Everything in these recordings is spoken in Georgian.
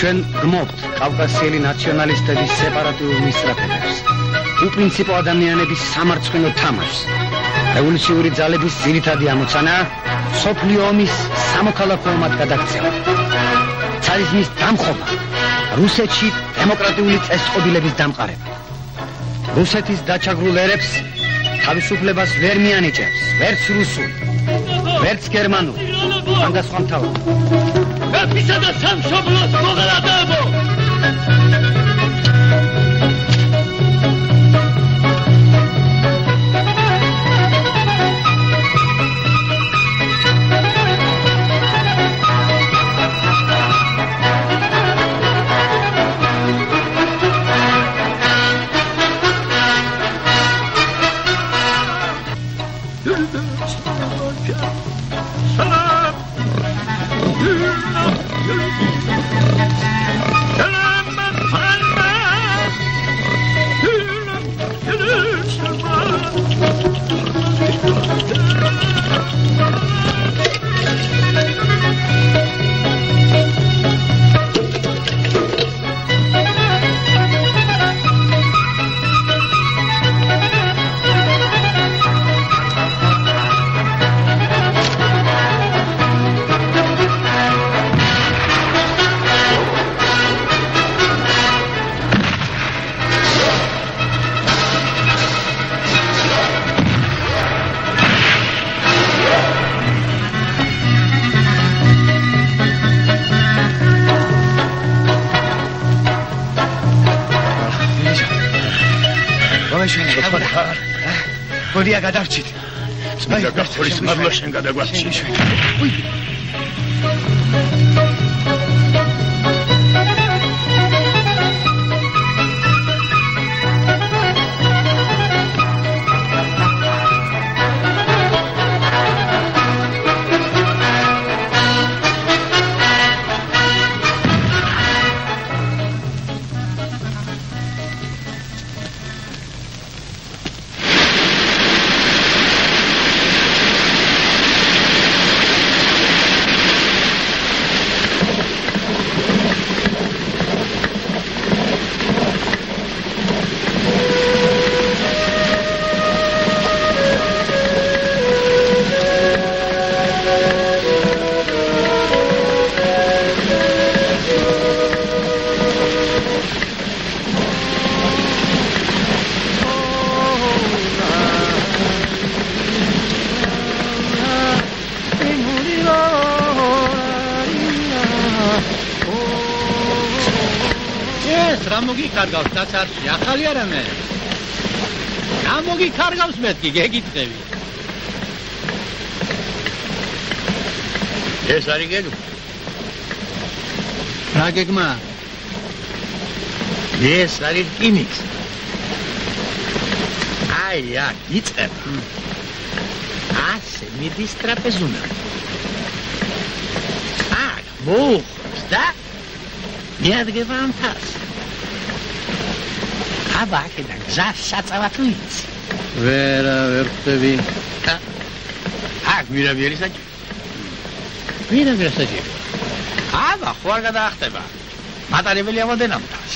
ჩვენ გმობთ კავკასიელი ნაციონალისტების სეპარატიულ მისწრაფებებს, უპრინციპო ადამიანების სამარცხვინო თამაშს. რევოლუციური ძალების ძირითადი ამოცანა სოფლიო ომის სამოქალაქო ომად გადაქცევა. ცარიზმის დამხობა, რუსეთში დემოკრატიული წესწყობილების დამყარება. რუსეთის დაჩაგრულ ერებს თავისუფლებას ვერ მიანიჭებს, ვერც რუსული, ვერც გერმანული, ხანგრძლივი. მეფისა და სამშობლოს მოღალატებო! გოდია გადავჭით. წმინდა გახურის მადლობა შენ გადაგვაჭით. კარგავს დაცარში ახალი არა მე რა მოგიქარგავს მეთქი გეკითხები ეს არის გეგმა რა გეგმა ეს არის რკინიგზა აი აქ იწყება ასე მიდის ტრაპეზუნად აქ მოუხმს და მიადგება ამ თავს აბა აქედან გზას საწავად ვიცი ვერა ვერ ხვდები აქ მირაბიერი საჭირო მირაბიერი საჭირო აბა ხო არ გადაახტება მატარებელი ამოდენ ამ თავს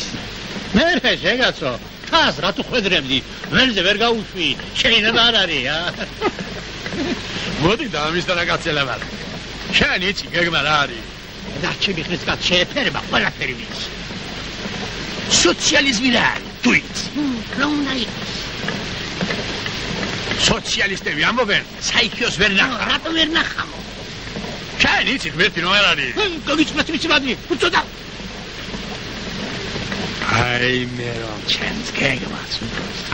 მე შეგაცო თავს რატო ხვედრებდი ველზე ვერ გაუშვი შეიძლება არ არის მოდი და ამისთან აკაცელებად შენ იცი გეგმა რა არის და ჩემი ხნისგან შეეფერება ყველაფერი ვიცი სოციალიზმი რა არის თუ იცი რა უნდა იყოს სოციალისტები ამბობენ საიქიოს ვერ ნახა რატო ვერ ნახამო შენ იცი ღმერთი რომ არ არის გოგიწყმეთ ვიცი მადი უწოდა აი მე რომ ჩემს გეგმას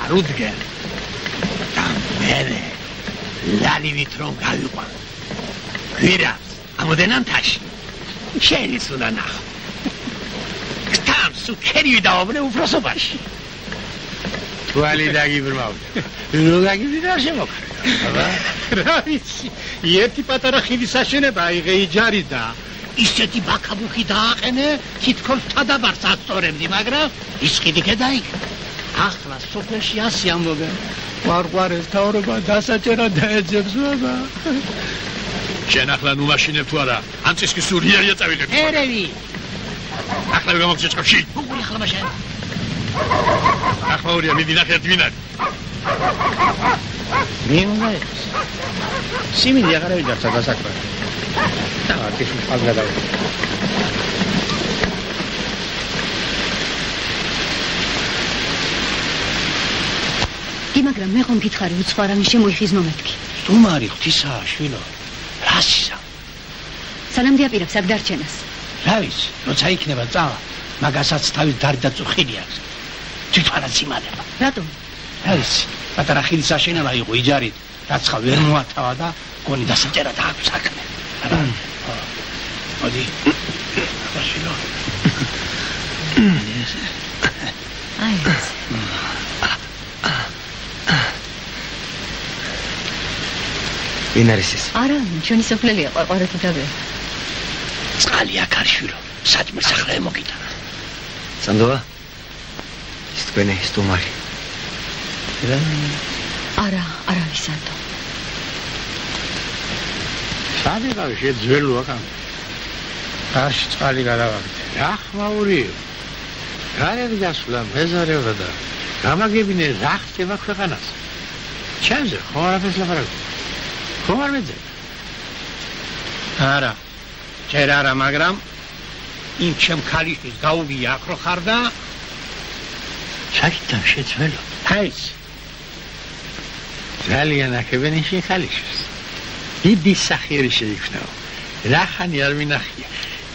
არ უდგენ და მერე ლალივით რომ გავიყვან გვირაბს ამოდენ ამ თაში შენის უნდა ნახო გთამს უქერივი დავაბრე უფროსობაში თვალი დაგიბრმავდა რო დაგიბრდა შემოხარა რა ვიცი ერთი პატარა ხიდის აშენება აიღე იჯარიდა ისეთი ბაქაბუხი დააყენე თითქოს თადაბარს აწორებდი მაგრამ ის ხიდი გადაიქცა ახლა სოფელში ასი ამბობენ ვარყვარეს თავრობა დასაჭერად დაეძებს ბაბა შენ ახლა ნუ მაშინებ თუ არა ამ წისკი სურიელია წავიდები ერევი ახლა ვერ გამოგჭეჭკავში. უყური ახლა მაშინ. ახლა ორია მიდი ნახე ერთი ვინ არის. მე უნდა ეს. სიმინდი აღარავის გაცა დასაქმე. და აქ ხალხ გადავიდა. კი, მაგრამ მე ხომ გითხარი უცხო რამის შემოიხიზნო მეთქი. სტუმარი ღვთისაა, შვილო. რასისა? სანამ დიაპირებს აქ დარჩენას. რა ვიცი, როცა იქნება წავა, მაგასაც თავის დარი და წუხილი აქვს. თვითონაც იმალება. რატომ? რა ვიცი, პატარა ხილის აშენება იყო იჯარით, რაც ხა ვერ მოათავა და გონი დასაჭერა და აქვს საქმე. მოდი. შვილო. აი ეს. ვინ არის ეს? არა, ჩვენი სოფლელია, ყვარყვარეთი დაბე. წყალი აქ არის შვილო, საჭმელს ახლა ემოგიტანა. სანდოა? ის თქვენი სტუმარი. არა, არავის სანდო. სადიღავი შეძველოა კამ. აში წყალი გადავაგდე. რა ხმაურიო? გარეთ გასვლა მეზარეობა და გამაგებინე რა ხდება ქვეყანას. ჩემზე ხო არაფერს ლაპარაკობ. ხო არ მეძებ? არა. ჯერ არა, მაგრამ იმ ჩემ ქალიშვილს გაუგია აქ რო ხარ და საერთოდ შეძველო. ჰაის. ძალიან აქებენ შენ ქალიშვილს. დიდი სახიერი შეიქმნა. რა ხანი არ მინახია.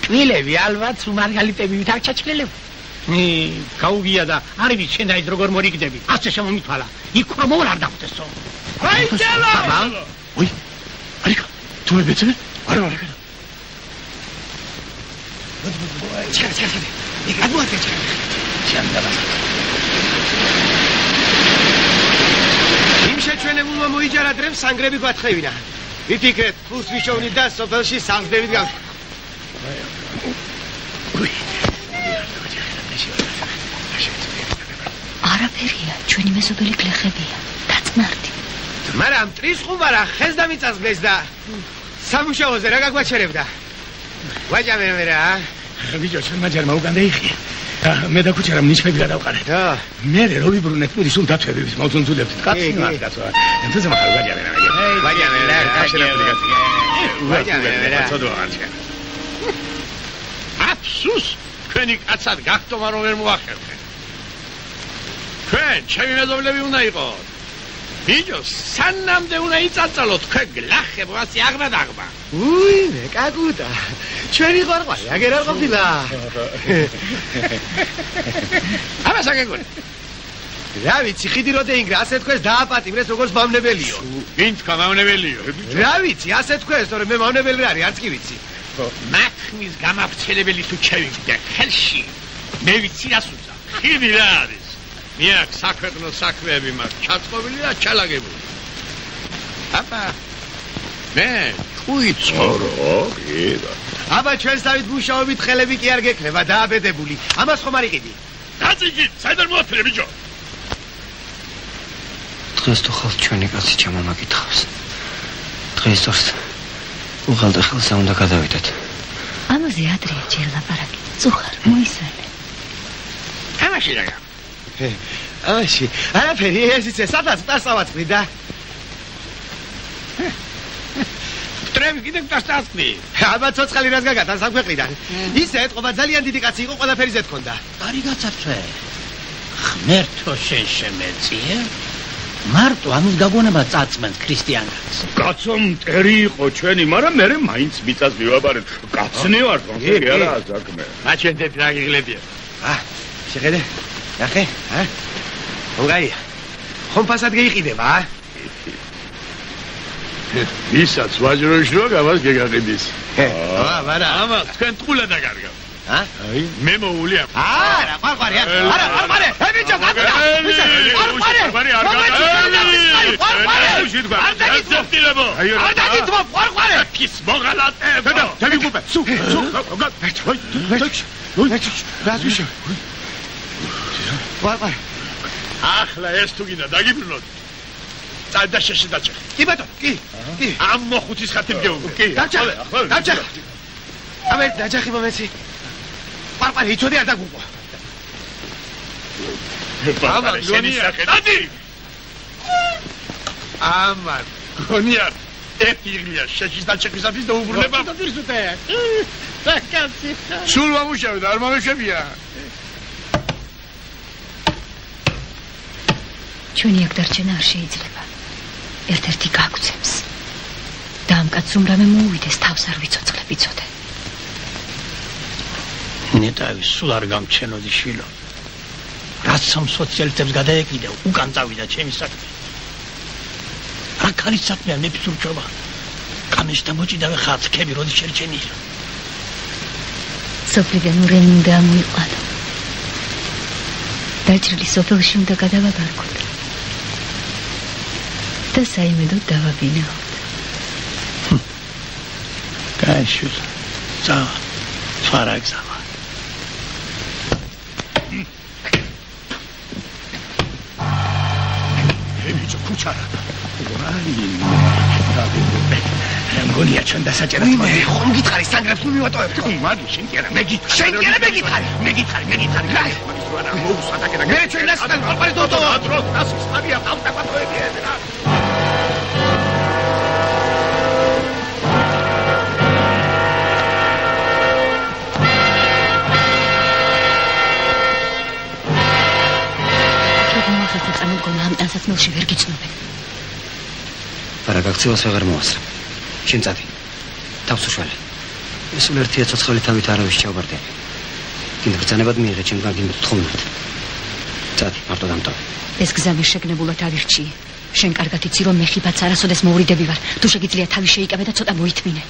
კვილები ალბათ უმარგალიტები ვითარ ჩაჭკილებ. გაუგია და არ ვიცი შენ დაის როგორ მორიგდები. ასე შემომითვალა. იქ რომ არ დახვდესო. აი ჯელა! ой, არიქა, თუ მე ბეწე? არა, არა. ჩქარ. იქ აგუატე ჩქარ. ჩანდაბას. იმ შეჩვენებულმა მოიჯარა დრემ სანგრები გვათხევინა. ითიქეთ, ფულს ვიშოვნით და სოფელში სამგდებით გავ. არაფერია, ჩვენი მეზობელი გლეხებია. დაწნარდი. მაგრამ ტრის ხუბარა ხეს დამიწასდეს და სამუშაოზე რა გაგვაჩერებდა? ვაჭამე მე რა. ბიჭო, ჩვენ მაჯარმა უკან დაიხია. მე და ქუჩერამ ნიშნები გადავყარე. მე რო ვიბრუნებ პირი სულ დათვებებს მოძუნძულებთ. კაცი მაგ დაცვა. თუმცა მაგ ვაჭამე რა. ვაჭამე რა, კაშერაფული კაცი. ვაჭამე რა. ცოდვა არჩა. აფსუს, თქვენი კაცად გახტომა რომ ვერ მოახერხე. ჩვენ ჩემი მეზობლები უნდა იყოთ. ბიჭო, სანამდე უნდა იწაწალოთ თქვენ გლახებ ვასი აღბადაღბა. უი, კაკუტა. ჩვენი ყვარყვარი, აგერ არ ყოფილა. აბა საგეგმო. რა ვიცი, ხიდი რო დაინგრა, ასე თქვენს დააპატიმრეს როგორც მავნებელიო. ვინ თქვა მავნებელიო? რა ვიცი, ასე თქვენს, თორე მე მავნებელი რა არის, არც კი ვიცი. მაქმის გამავრცელებელი თუ ჩევიგდე ხელში. მე ვიცი რას უწა. ხიდი რა არის? მე აქ საქვეყნო საქმეები მაქვს ჩაწყობილი და ჩალაგებული. აბა მე უიცორო, იდა. აბა ჩვენს დავით მუშაობით ხელები კი არ გექნება, დააბედებული. ამას ხომ არ იყიდი? დაწიგი, საიდან მოაფერე ბიჭო? დღეს თუ ხალხ ჩვენი კაცი ჩამომაკითხავს. დღეს თორს უღალტეხილსა უნდა გადავიდეთ. ამაზე ადრეა ჯერ ლაპარაკი. წუხარ, მოისმენე. ამაში რა? ამაში, არაფერი, ეს იცი, სადაც დასავაწყდი და ტრემს კიდე გასტასწრი. აბა ცოცხალი რას გაგათან სამქვეყნიდან. ისე ეთყობა ძალიან დიდი კაცი იყო, ყველაფერი ზე თქონდა. არი გაცართვე. ღმერთო შენ შემეწიე. მარტო ამის გაგონება წაწმენს ქრისტიანებს. კაცო მტერი იყო ჩვენი, მაგრამ მე მაინც მიწას მივაბარეთ. კაცნი ვარ, თქო, არა საქმე. აჩენდეთ რა გიგლებია. შეხედე? ნახე, ოგაია. ხომ ფასად გეიყიდება, ისაც ვაჟროშროა გამას გეგაყიდის. არა, ამა თქვენ ტყულა დაგარგავ. აი, მე მოულია. არა, ყვარყვარი, არა, ყვარყვარი. ბიჭო, ყვარყვარი. არ დაგითმო, ყვარყვარი. ის მოგალატებო. დავიგუბე. სუ. რაზუშა. ყვარყვარი. ახლა ეს თუ გინდა დაგიბრუნოთ. წადა შეშედაჭე. კი ბატონო, კი. ამ მოხუთის ხათი მგეუბე. კი. დაჭა. აბა დაჭახი მომეცი. პარპარი იცოდი არ დაგუყვა. ბაბა, გონია, დადი. ამან, გონია, ეთირია, შეჭის და შეჭისაფის და უბრუნება. დადირსუტე. საკაცი. სულ მომუშავდა, არ მომეშებია. ჩვენი აქ დარჩენა არ შეიძლება. ერთ-ერთი გაგვცემს. და ამ კაცს უმრამე მოუვიდეს, თავს არ ვიცოცხლებ იცოდე. ნეტავი სულ არ გამჩენოდი შვილო. რაც სამ სოციალისტებს გადაეკიდა, უკან წავიდა ჩემი საქმე. რა ქალის საქმეა მეფის ურჩობა. კამეში და მოჭიდავე ხაცქები როდის შერჩენია. სოფლიდან ურენი უნდა ამოიყვანო. დაჭრილი სოფელში უნდა გადავაბარგოთ. და საიმედოდ დავაბინაოთ. გაიშვილ. წავა. ფარაგზავა. ქუჩარა. ვაი, მგონია ჩვენ დასაჭერად მოდი. ხომ გითხარი სანგრაფს ნუ მივატოვებ. მაგი შენ კი არა, მე გითხარი. შენ კი არა, მე გითხარი. მე გითხარი. მე ჩვენ დასთან პარპარი დოტოვა. დრო, დასის ხარია, ავტოპატოებია რა. წამოგონა ამ ტანსაცმელში ვერ გიწნობენ. არა გაქცევას აღარ მოასწრებ. შენ წადი. თავს უშვალე. ეს ულერთია ცოცხალი თავით არავის ჩავბარდები. კიდე ბრძანებად მიიღე ჩემგან გინდა თხოვნად. წადი, მარტო დამტოვე. ეს გზა მე შეგნებულად ავირჩიე. შენ კარგად იცი რომ მე ხიბაც არასოდეს მოვრიდები ვარ. თუ შეგიძლია თავი შეიკავე და ცოტა მოითმინე.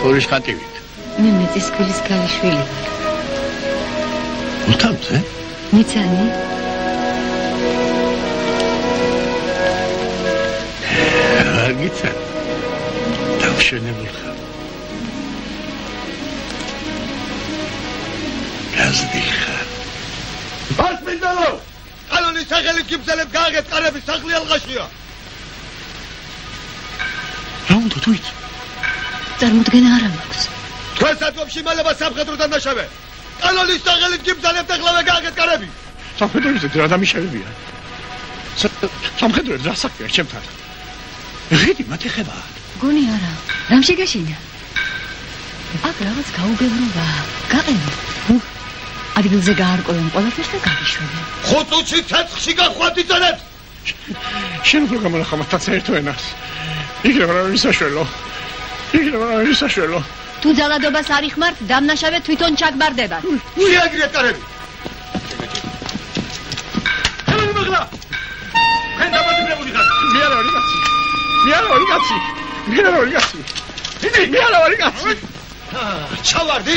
ხორის ხატივით. მე მეწისქვილის ქალიშვილი ვარ. უთამზე? მიცანი? არ გიცან. დავშენებულ ხარ. გაზდი ხარ. ბასმინდალო! კანონის სახელით გიბზელებ გააგეთ ყარები სახლი ალყაშია. რა უნდა თუ იცი? წარმოდგენა არ მაქვს. თქვენ სადგომში მალება სამხედროდან დაშავე. კანონის სახელით გიბზელებთ ახლავე გააგეთ ყარები. სამხედროზე რა დამიშავებია? სამხედროზე რა საქმეა ჩემთან? ღიდი მათი ხება. გონი არა. რამ შეგაშინა? აქ რაღაც გაუგებრობა. გაყენე. ადგილზე გაარკვევენ ყველაფერს და გაგიშვებენ. ხუთუცი ცეცხლში გახვათ იწენეთ. შენ უფრო გამონახავთ საერთო ენას. იქნება რა მისაშველო. თუ ძალადობას არ იხმართ, დამნაშავე თვითონ ჩაგბარდებათ. შეაგრიეთ ყარები. ხელი მაღლა. ხენ დაბადებული ხარ. მე არა ვარ კაცი. იდი, მე არა ვარ კაცი. ჩავარდი.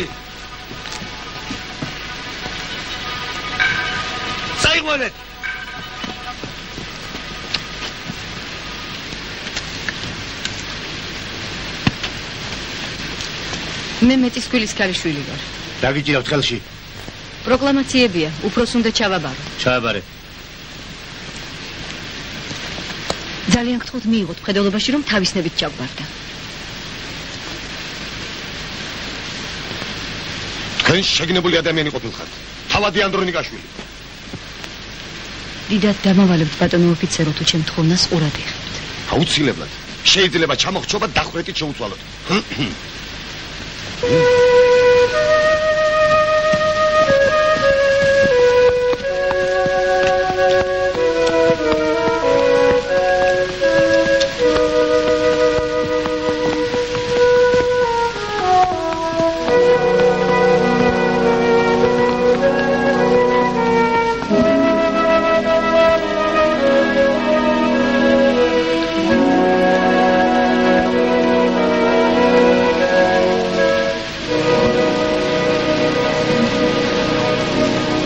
საიღვანეთ. მე მეწისქვილის ქალიშვილი ვარ. დაგიჭირავთ ხელში. პროკლამაციებია, უფროს უნდა ჩავაბარო. ჩააბარე. ძალიან გთხოვთ მიიღოთ მხედველობაში რომ თავისნებით ჩაგვარდა. თქვენ შეგნებული ადამიანი ყოფილხართ. თავადი ანდრონიკაშვილი. დიდად დამავალებთ ბატონო ოფიცერო თუ ჩემ თხოვნას ყურად იხებთ. აუცილებლად. შეიძლება ჩამოხრჩობა დახვრეტით შეუცვალოთ.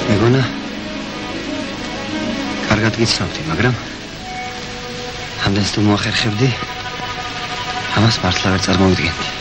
მეგონა კარგად გიცნობდი, მაგრამ ამდენს თუ მოახერხებდი, ამას მართლა ვერ წარმოვიდგენდი.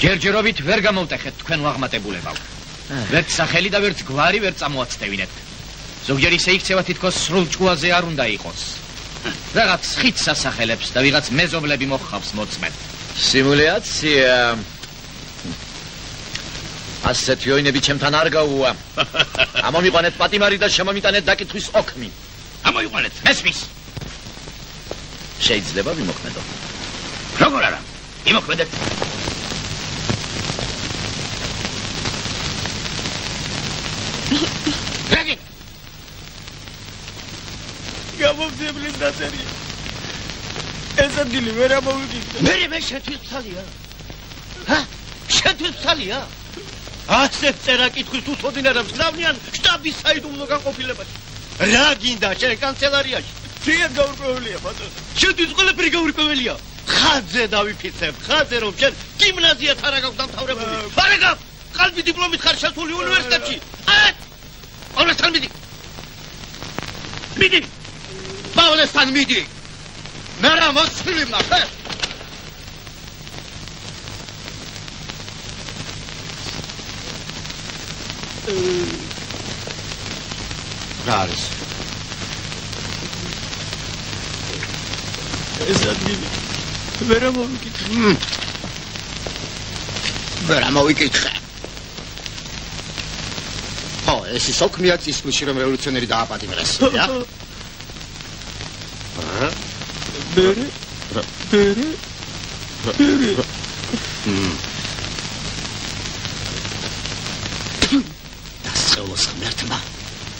ჯერჯერობით ვერ გამოვტეხეთ თქვენ უაღმატებულებავ. ვერც სახელი და ვერც გვარი ვერ წამოაცდევინეთ. ზოგჯერ ისე იქცევა თითქოს სრულ ჭკუაზე არ უნდა იყოს. რაღაც ხით სასახელებს და ვიღაც მეზობლები მოხავს მოწმეთ. სიმულაცია. ასეთი ოინები ჩემთან არ გაუვა. ამომიყვანეთ პატიმარი და შემომიტანეთ დაკითხვის ოქმი. ამოიყვანეთ, მესმის. შეიძლება ვიმოქმედო. როგორ არა? იმოქმედეთ. გამომძებლის დაწერია. ეს ადგილი ვერ ამოვიგებდა. მე შეთვისწალია. ჰა? შეთვისწალია? ასე წერა კითხვის უთოდინარებს გზავნიან შტაბის საიდუმლო განყოფილებაში. რა გინდა შენ კანცელარიაში? ძლიერ გაურკვეველია ბატონო. შეთვის ყველაფერი გაურკვეველია. ხაძე დავიფიცებ, ხაძე რომ შენ გიმნაზიას არა გაქვს დამთავრებული. არა გაქვს. ყალბი დიპლომით ხარ შესული უნივერსიტეტში. პავლესთან მიდი. მიდი. პავლესთან მიდი. მე რა მოსწრილი მახე? რა არის? ეს ადგილი ვერ ამოვიკითხე. ვერ ამოვიკითხე. ეს ის ოქმია წისქვილში რომ რევოლუციონერი დააპატიმრეს, რა? დასწეულოს ღმერთმა.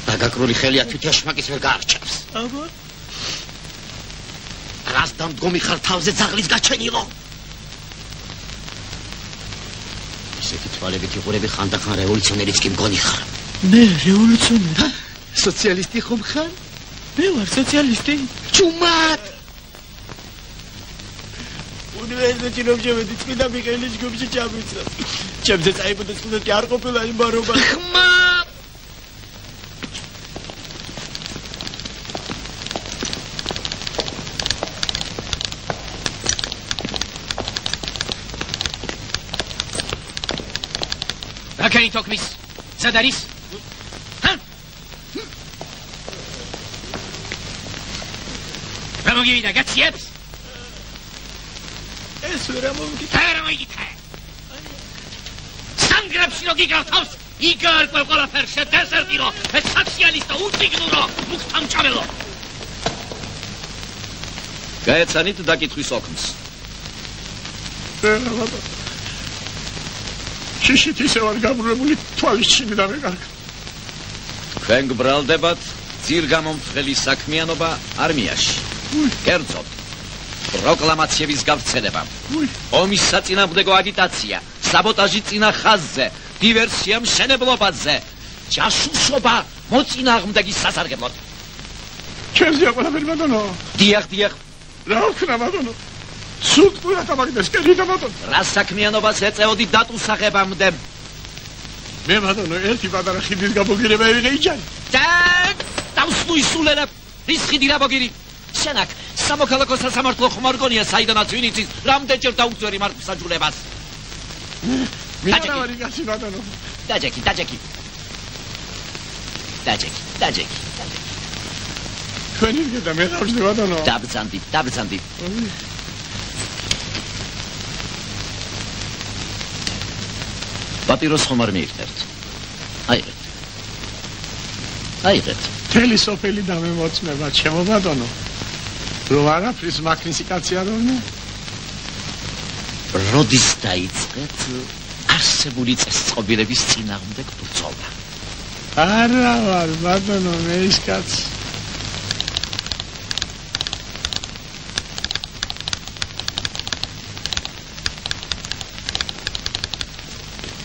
დაგაკრული ხელია თვითაშმაკის ვერ გაარჩევს. აბა? რას დამდგომი ხარ თავზე ძაღლის გაჩენილო? ისეთი თვალებით იყურები ხანდახან რევოლუციონერიც კი მგონი ხარ. მე რევოლუციონერი? სოციალისტი ხომ ხარ? მე ვარ სოციალისტი. ჩუმად! უნივერსიტეტში რომ შევედი წმინდა მიხეილის ჯგუფში ჩამოიწვა. ჩემზე წაიბოდა სტუდენტი არ ყოფილა იმ ბარობა. ხმა! რაკენი თოქმის? სად არის? რა მოგივიდა გაციებს? ეს ვერ ამოვიკითხე. რა მოგიკითხე? სანგრებში რო გიგავთავს, იგარკვევ ყველაფერს შედესერტი რო, ეს სოციალისტო უციგნურო, მუქთამჭამელო. გაეცანით დაკითხვის ოქმს. შიშით ისე ვარ გაბრუნებული თვალის ჩინი და მეკარგა. თქვენ გბრალდებათ ძირგამომფრთხელი საქმიანობა არმიაში. კერძოდ პროკლამაციების გავრცელება, ომის საწინააღმდეგო აგიტაცია, საბოტაჟი წინა ხაზზე, დივერსია მშენებლობაზე, ჯაშუშობა მოწინააღმდეგის სასარგებლოდ. ჩემზეა ყველაფერი ბატონო. დიახ. რა ვქნა ბატონო? სულ პურატა მაგდეს კეთდა ბატონო. რა საქმიანობას ეწეოდი დატუსაღებამდე? მე ბატონო ერთი პატარა ხიდის გაბოგირება ვიღე იჯარი. დავსვისულერა ის ხიდი რა ბოგირი? შენაკ სამოქალაქო სასამართლო ხმარგონია საიდანაც ვინ იცის რამდენჯერ დაუგზავრი მარკს საჯულებას. მიანა რიგაცი ბატონო. დაჯექი. თქვენი გედა მე დავжди ბატონო. დაბრძანდი. პატიროს ხომ არ მიიღებთ? აიღეთ. თელი სოფელი დამემოწმება ჩემო ბატონო. რომ არაფრის მაგნიფიკაცია არ უნდა. როდის დაიწყეთ არსებული წესწყობილების წინააღმდეგ ბრძოლა? არა ვარ ბატონო მე ის კაცი.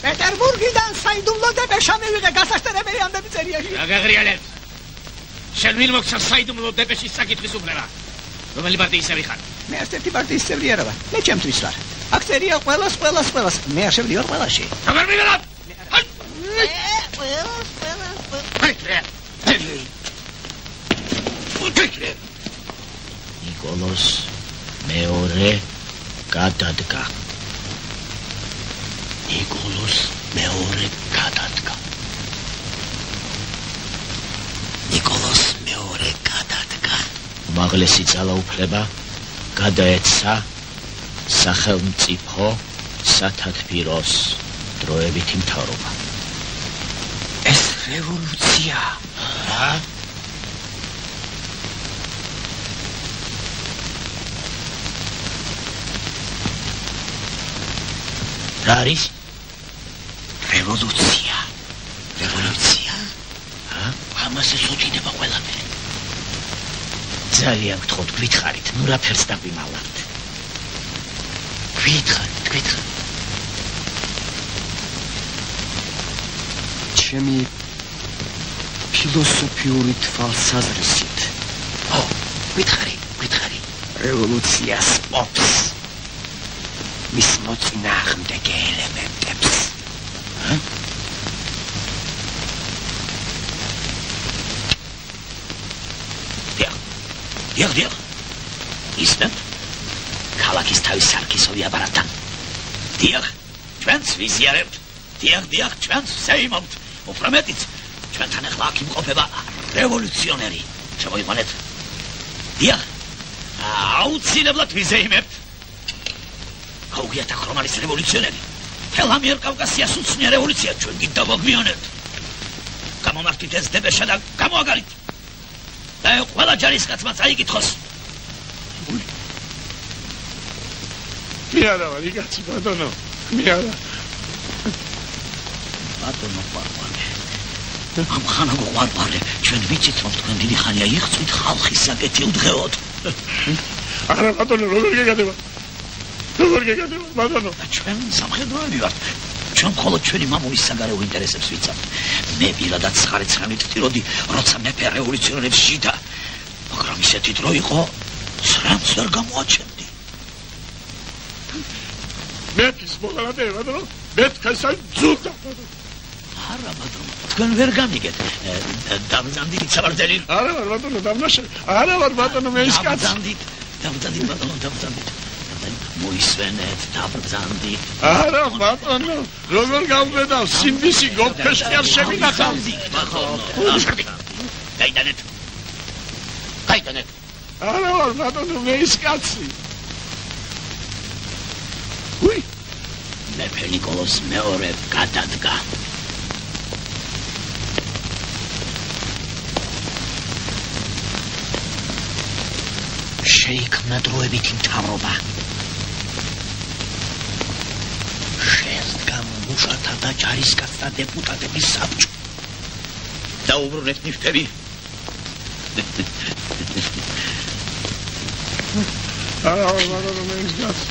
პეტერბურგიდან საიდუმლო დეპეშა მივიღე გასაშტერებელი ამდენი წერიაში. რა გაღრიალებს? შენ მინ მოგცა საიდუმლო დეპეშის საკითხის უფლება. რომელი პარტიის წევრი ხარ? მე ერთ-ერთი პარტიის წევრი არა ვარ. მე ჩემთვის ვარ. აქ წერია ყველას. მე არ შევდივარ ყველაში. როგორ მიგონავ? ნიკოლოს მეორე გადადგა. უმაღლესი ძალაუფლება გადაეცა სახელმწიფო სათათბიროს დროებითი მთავრობა. ეს რევოლუცია. რა არის? რევოლუცია. ამას ეცოდინება ყველაფერი. ძალიან გთხოვთ, გითხარით, ნუ რა ფერს დაგვიმალავთ. გითხარით. ჩემი ფილოსოფიური თვალსაზრისით. გითხარი. რევოლუციას პოპს. მის მოწინააღმდეგ ელემენტებს. დიახ. ისმენთ? ქალაქის თავის სარკისოვი აპარატთან. დიახ, ჩვენც ვიზიარებთ. დიახ, ჩვენც ვსეიმობთ. უფრო მეტიც, ჩვენთან ახლა აქ იმყოფება რევოლუციონერი. შემოიყვანეთ. დიახ, აუცილებლად ვიზეიმებთ. გაუგიათ აქ რომ არის რევოლუციონერი. მთელ ამიერკავკასიას უცნია რევოლუცია, ჩვენ კი დავაგვიანებთ. გამომართით ეს დეპეშა და გამოაგარით. და ყველა ჯარისკაცმა წაიკითხოს. მე არა ვარ იგაცი ბატონო. ბატონო ყვარყვარე. ამ ხანაგო ყვარყვარე, ჩვენ ვიცით რომ თქვენ დიდი ხანია იღწვით ხალხის საკეთილ დღეოდ. არა ბატონო, როგორ გეგადება ბატონო? ჩვენ სამხედროები ვართ. ჩვენ მხოლოდ ჩვენი მამულის საგარეო ინტერესებს ვიცავთ. მე პირადად ხარეცრამით ვტიროდი, როცა მეფე რევოლუციონერებს შიდა. მაგრამ ისეთი დრო იყო, სრამს ვერ გამოაჩენდი. მეფის მოგალატე ბატონო, მე თქვენსა ძუდა. არა ბატონო, თქვენ ვერ გამიგეთ. დამზამდით საბრძელი. არა ვარ ბატონო, დამნაშე. არა ვარ ბატონო, მე ის კაცი. დამზამდით ბატონო, დამზამდით. მოისვენეთ, დამბრძანდით. არა ბატონო, როგორ გავბედავ, სიმბისი გოფეში არ შევინახავ. გაიტანეთ. არა ვარ ბატონო, მე ის კაცი. მეფე ნიკოლოს მეორე გადადგა. შეიქმნა დროებითი მთავრობა. შედგა მუშათა და ჯარისკაცთა დეპუტატების საბჭო. დაუბრუნეთ ნიფტები. არა ბატონო, მე ის კაცი.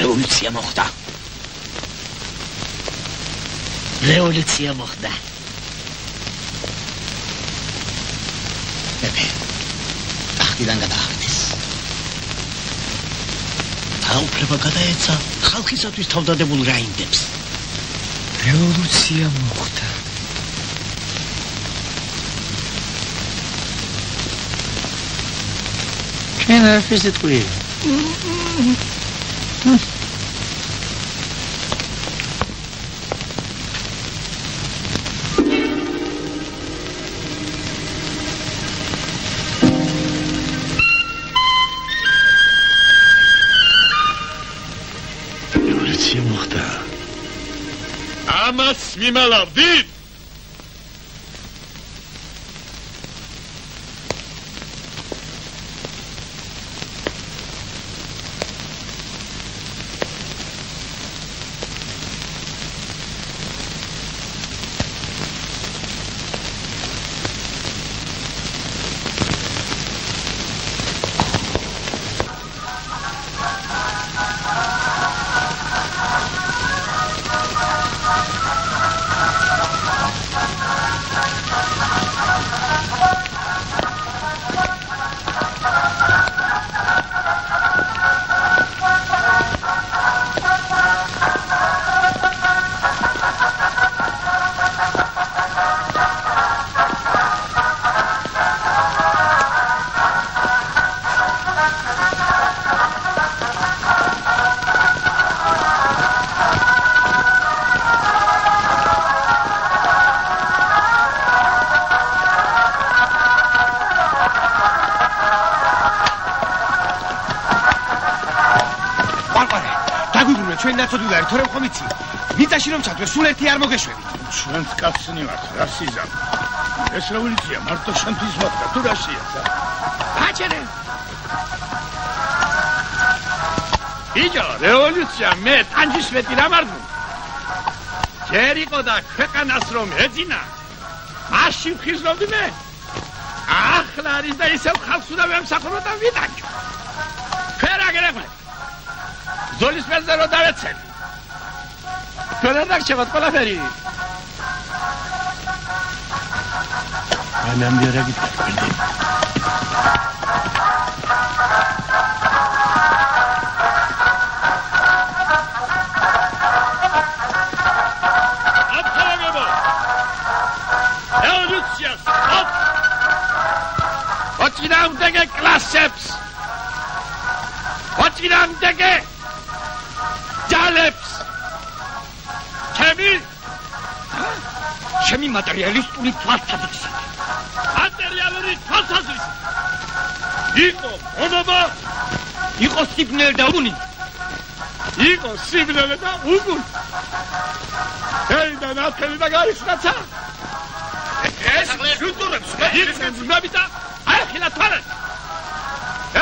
რევოლუცია მოხდა. რევოლუცია მოხდა. მეფე ტახტიდან გადააღწეს. დაუფლება გადაეცა ხალხისათვის თავდადებულ რაინდებს. რევოლუცია მოხდა. ჩვენ არაფერზე თქვი. რევოლუცია მოხდა. ამას მიმალავდით? ჩვენ ნაცოდი ვარ, თორემ ხომ იცი? მიწაში რომ ჩადვე, სულ ერთი არ მოგეშვებით. ჩვენც კაცნი ვართ, რა სიზამ. ეს რევოლუცია მარტო შენთვის მოხდა, თუ რაშია? აჩერე. ბიჭო, რევოლუცია მე ტანჯისმეტი რა მარდნი. ჯერ იყო და ქვეყანას რომ ეძინა, მასში ვხიზნობდი მე. ახლა არის და ისევ ხალხს უნდა ვემსახურო და ვიტანჯო. ჩვენ რა გერეყვეთ? ზოლის მერზე რო დავეცენ. თქვენ არ დაგჭებათ ყველაფერი. მანამდე რა გითხრები? აფხარებო. რევოლუციას ოფ. ოჩინამდე კლასებს. ოჩინამდე ჯალებს. ჩემი მატერიალისტური თვალსაზრისით. მატერიალური თვალსაზრისით. იყო მონობა, იყო სიბნელე და უგუნი. იყო სიბნელე და უგუნი. და ნათელი და გარისრაცა. ეს შუტურებს იცნებს მებიტა აიხილა თვალე.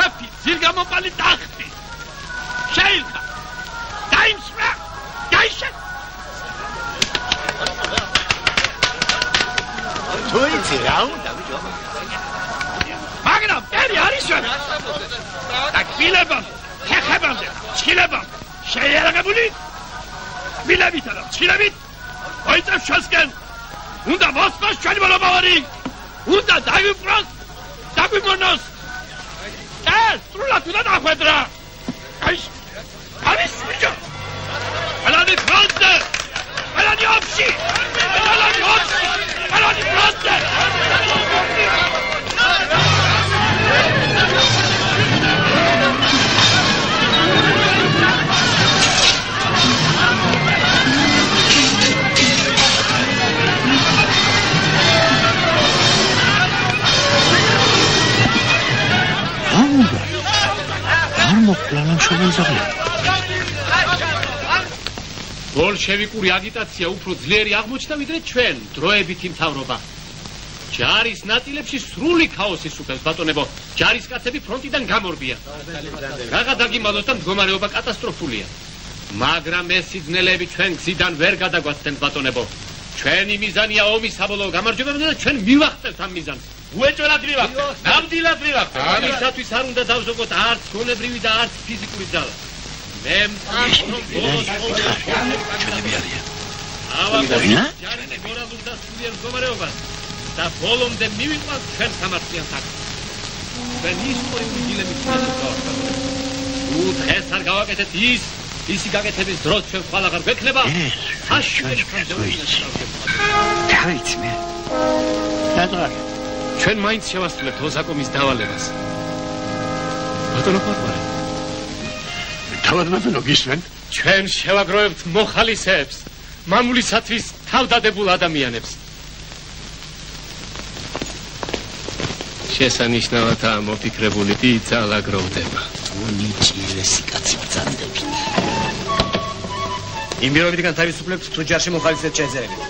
ეფი ზირგამოპალი ტახტი. შეილხა. დაიმსვრა. დაიშა. თუ იცი რა უნდა ბიჭო. მაგრამ ერი არის რა. და კილებამ, ხეხებამ, ჩილებამ შეიარაღებული. მილებით არა, ჩილებით. ოიწევ შასკენ. უნდა მოსკოს ჩვენი მოლობავარი. უნდა დაგვიფროს, დაგვიმონოს. სრულად უნდა დახვედრა. აი, არის ბიჭო. ალანი ფრონტზე. ალანი ოფში. ალანი ოფში. ალანი ფრონტზე. ბოლშევიკური აგიტაცია უფრო ძლიერი აღმოჩნდა ვიდრე ჩვენ დროებითი მთავრობა. ჯარის ნაწილებში სრული ქაოსი სუფევს ბატონებო. ჯარისკაცები ფრონტიდან გამორბიან. რაღა დაგიმალოს და მდგომარეობა კატასტროფულია. მაგრამ ეს სიძნელეები ჩვენ გზიდან ვერ გადაგვასცემთ ბატონებო. ჩვენი მიზანია ომის საბოლოო გამარჯვება და ჩვენ მივახტევთ ამ მიზანს. უეჭველად მივახტევთ. ნამდვილად მივახტევთ. ამისათვის არ უნდა დავზოგოთ არც გონებრივი და არც ფიზიკური ძალა. მე მყავს რომ ბოლოს ჩვენები არიან. ჯარი მორალურ და სულიერ მდგომარეობას და ბოლომდე მივიყვანთ ჩვენ სამართლიან საქმეს. ჩვენ ისტორიული დილების შესაძლებლობა. თუ დღეს არ გავაკეთეთ ისი გაკეთების დროს ჩვენ ხვალ აღარ გვექნება. დავით მე. ნატარი. ჩვენ მაინც შევასრულებთ ოზაკომის დავალებას. ბატონო პარპარე. თავად ბატონო გისმენ? ჩვენ შევაგროვებთ მოხალისეებს, მამულისათვის თავდადებულ ადამიანებს. შესანიშნავადაა მოფიქრებული ძალა გროვდება. უნიჭიერესი კაცი ბრძანდებით. იმ პირობებიდან თავისუფლებთ თუ ჯარში მოხალისეებს შეეძერებით.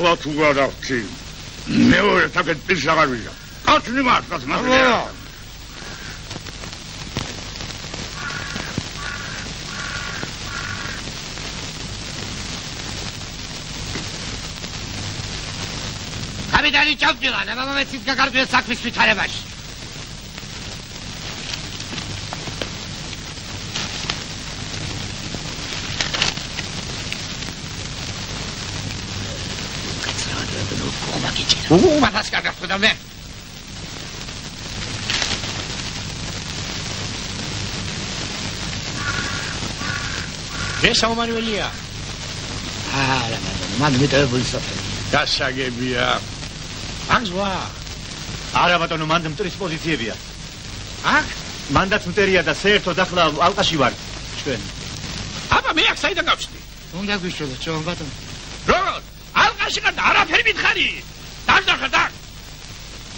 ახლა თუ გადავჭი მეორე თაკეთ პირს აღარ ვიზა კაცნი მართლაც მასწავლია კაპიტანი ჭავჭილა ნებამომეცით გაგარკვიეთ საქმის ვითარებაში მათაც გადავხვდა მე. ეს საომარიველია. არა, მან მეტევებული სოფელი. დასაგებია. აღზვა. არა ბატონო, მანდ მტრის პოზიციებია. აქ? მანდაც მტერია და საერთოდ ახლა ალყაში ვარ. ჩვენ. აბა მე აქ საიდან გავხსნი? უნდა გვიშველო, ჩვენ ბატონო. როგორ? ალყაში ხარ და არაფერი მითხარი. დაგდახა.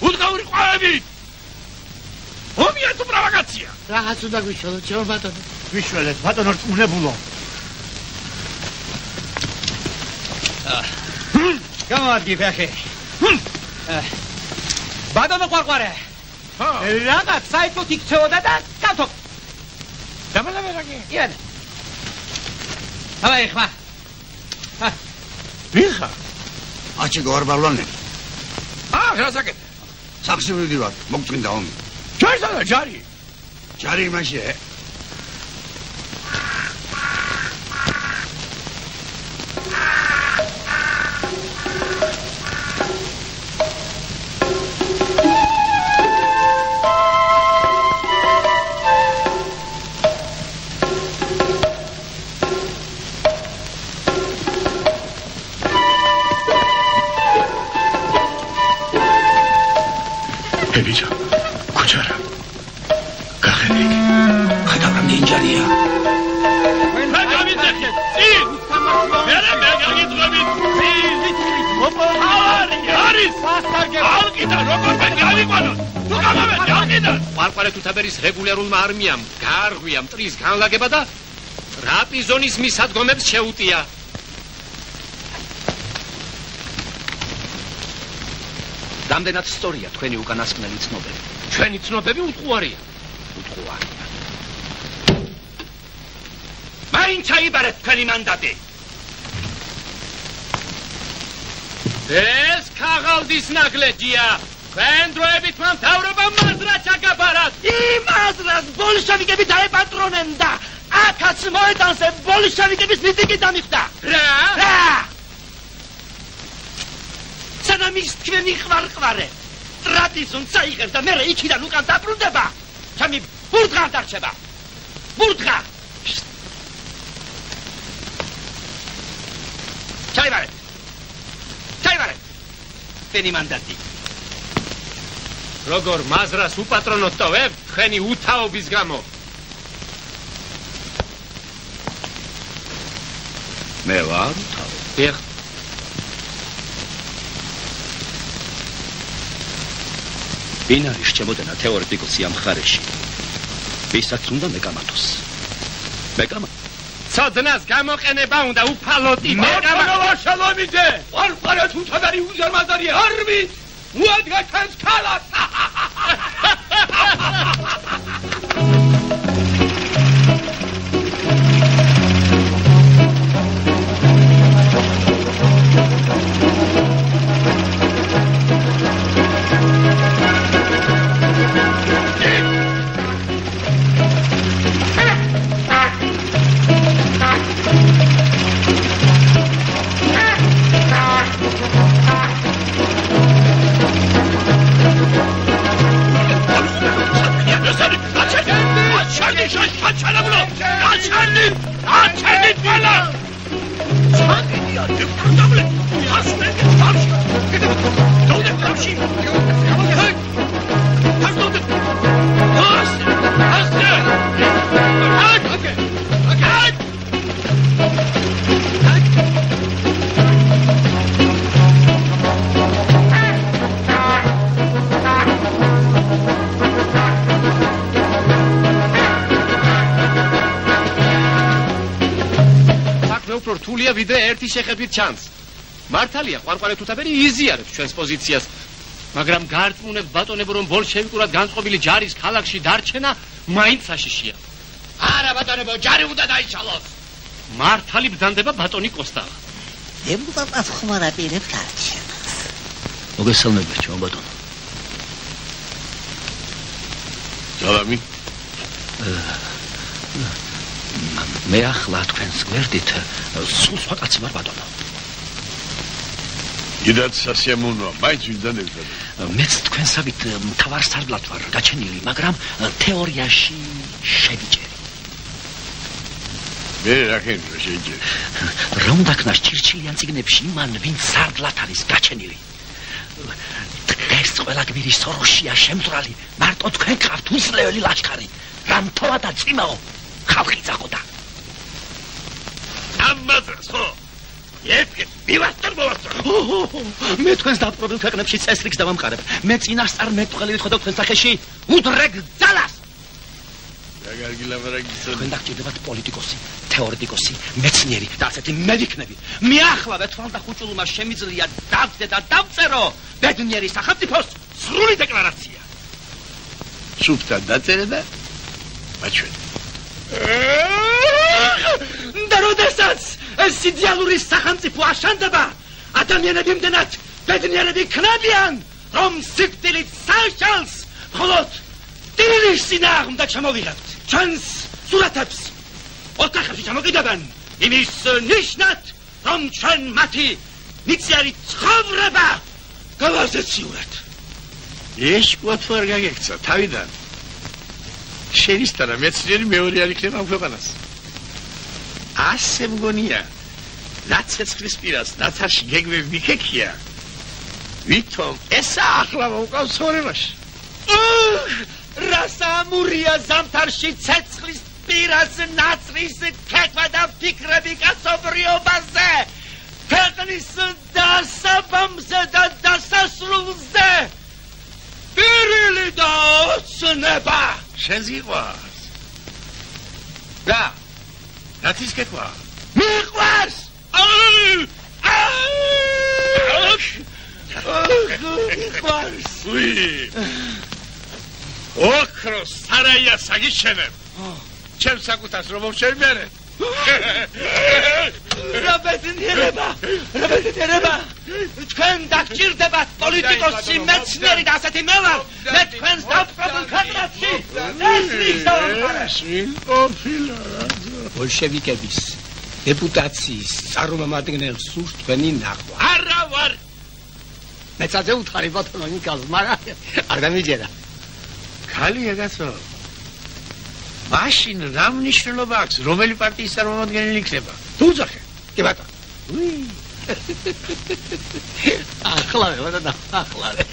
უდგაური ყვავებით. ომია თუ პრავოკაცია. რაღაც უნდა გვიშველო, ჩვენ ბატონო. ვიშველეთ, ბატონო რწმუნებულო. გამარჯვე ფეხი. ბატონო ყვარყვარე. რაღაც საერთოდ იქცეოდა და კათო. დამალავერაგე. იად. აბა ეხმა. ვიხა? აჩი გორბალონე. რასაკეთე? სახში ვიდივარ, მოგწინდა ომი. ჯარისა და ჯარი. ჯარი იმაშია. მართალია. გამიძახეთ. წინ. მე გაგიძღებით. არის ალკიდა როგორ მე გავიყვანოთ თუ გამოვედი ალკიდან ყარყარე თუთაბერის რეგულარულმა არმიამ გაარღვია მტრის განლაგება და რაპიზონის მისადგომებს შეუტია რამდენად სწორია თქვენი უკანასკნელი ცნობები ჩვენი ცნობები უტყუარია მაინც აიბარეთ თქვენი მანდატი ეს ქაღალდის ნაგლეჯია. თქვენ დროებით მთავრობა მაზრა ჩაგაბარათ. იმაზრას ბოლშევიკები დაეპატრონեն და აქაც მოედანზე ბოლშევიკების მიტინგი დამიხდა. რა? სანამ ის თქვენი ყვარყვარე ტრადიციონ წაიღებს და მე იქიდან უკან დაბრუნდება. ჩემი ბურთღა დარჩება. ბურთღა. ჩაიბარეთ. თქვენი მანდატი. როგორ მაზრას უპატრონოთ ტოვებთ თქვენი უთაობის გამო. მე ვარ უთაო. დიახ. ვინ არის შემოდენა თეორეტიკოსი ამ მხარეში? ვისაც უნდა მეკამათოს. ცოდნას გამოყენება უნდა უფალოტი. შალომიძე ყარყარე თუთაბერი უზარმაზარი არმით უადგა ჩვენს ქალას რთულია ვიდრე ერთი შეხებით ჩანს. მართალია, ყარყარე თუთაბერი იზიარებს ჩვენს პოზიციას, მაგრამ გარწმუნებ ბატონებო, რომ ბოლშევიკურად განწყობილი ჯარის ქალაქში დარჩენა მაინც საშიშია. არა ბატონებო, ჯარი უნდა დაიშალოს. მართალი ბრძანდება ბატონი კოსტა. დემპუტატად ხმარ აპირებ დარჩენას. მოგესალმებით, ჩემო ბატონო. სალამი. მე ახლა თქვენს გვერდით სულ სხვა კაცი ვარ ბატონო. დიდად სასიამოვნოა, მაინც ვიზდანებს. მეც თქვენსავით მთავარ სარდლად ვარ გაჩენილი, მაგრამ თეორიაში შევიჭერი. მე რა ქენია შეიძლება? რომ დაქნას ჭირჭილიან წიგნებში იმან, ვინც სარდლად არის გაჩენილი. დღეს ყველა გმირის სოროშია შემძრალი, მარტო თქვენ ხართ უსლეველი ლაშქარი. რამთოა და წიმაო, ხალხი წაყოდა. ამაზრას ხო? ეთქე, მივასწარ მოვასწარ. მე თქვენს დაპყრობილ ქვეყნებში წესრიგს დავამყარებ. მე წინასწარ მეტყველი ვიტყოდო თქვენს სახეში, უდრეგ ძალას. რა კარგი ლაპარაკია. თქვენ დაგჭირდებათ პოლიტიკოსი, თეორეტიკოსი, მეცნიერი და ასეთი მე ვიქნები. მე ახლავე თვალდახუჭულმა შემიძლია დავდე და დავწერო ბედნიერი სახელმწიფოს სრული დეკლარაცია. სუფთა დაწერე და მაჩვენე. და როდესაც ეს იდეალური სახელმწიფო აშენდება, ადამიანები იმდენად ბედნიერები იქნებიან, რომ სიკვდილით საშალს მხოლოდ დილის წინააღმდეგ ჩამოვიღებთ. ჩვენს სურათებს ოთახებში ჩამოგიდებენ, იმის ნიშნად, რომ ჩვენ მათი მიწიერი ცხოვრება გავაზეციურეთ. ეს კვათ ვერ გაგექცა თავიდან. შეისთარა მეცნიერი მეორე არ იქნება ამ ქვეყანას. ასე მგონია, რაც ცეცხლის პირას ნაცარში გეგმები მიქექია, ვითომ ესა ახლა მოვყავს ცხოვრებაში. რა სამურია ზამთარში ცეცხლის პირას ნაცრის ქეთვა და ფიქრები კაცობრიობაზე, ქვეყნის დასაბამზე და დასასრულზე, პირილი და ოცნება. შენს გიყვარს? რა? რათის კეთვა? მიყვარს! ოქროს სარაია საგიჩენებ. ჩემ საკუთას რომ შევმერე. რა ბედნიერება! თქვენ დაგჭირდებათ პოლიტიკოსი, მეცნიერი და ასეთი მე ვარ. მე თქვენს დაპყრობილ ქვეყნებში ნესლის დავამყარე. ბოლშევიკების დეპუტაციის წარმომადგენელს სურს თქვენი ნახვა. არა ვარ. მეცადე უთხარი ბატონო ნიკალს, მაგრამ არ დამიჯერა. ქალია კაცო. მაშინ რა მნიშვნელობა აქვს, რომელი პარტიის წარმომადგენელი იქნება? თუ უძახე. კი ბატონო. ახლავე ბატონო, ახლავე.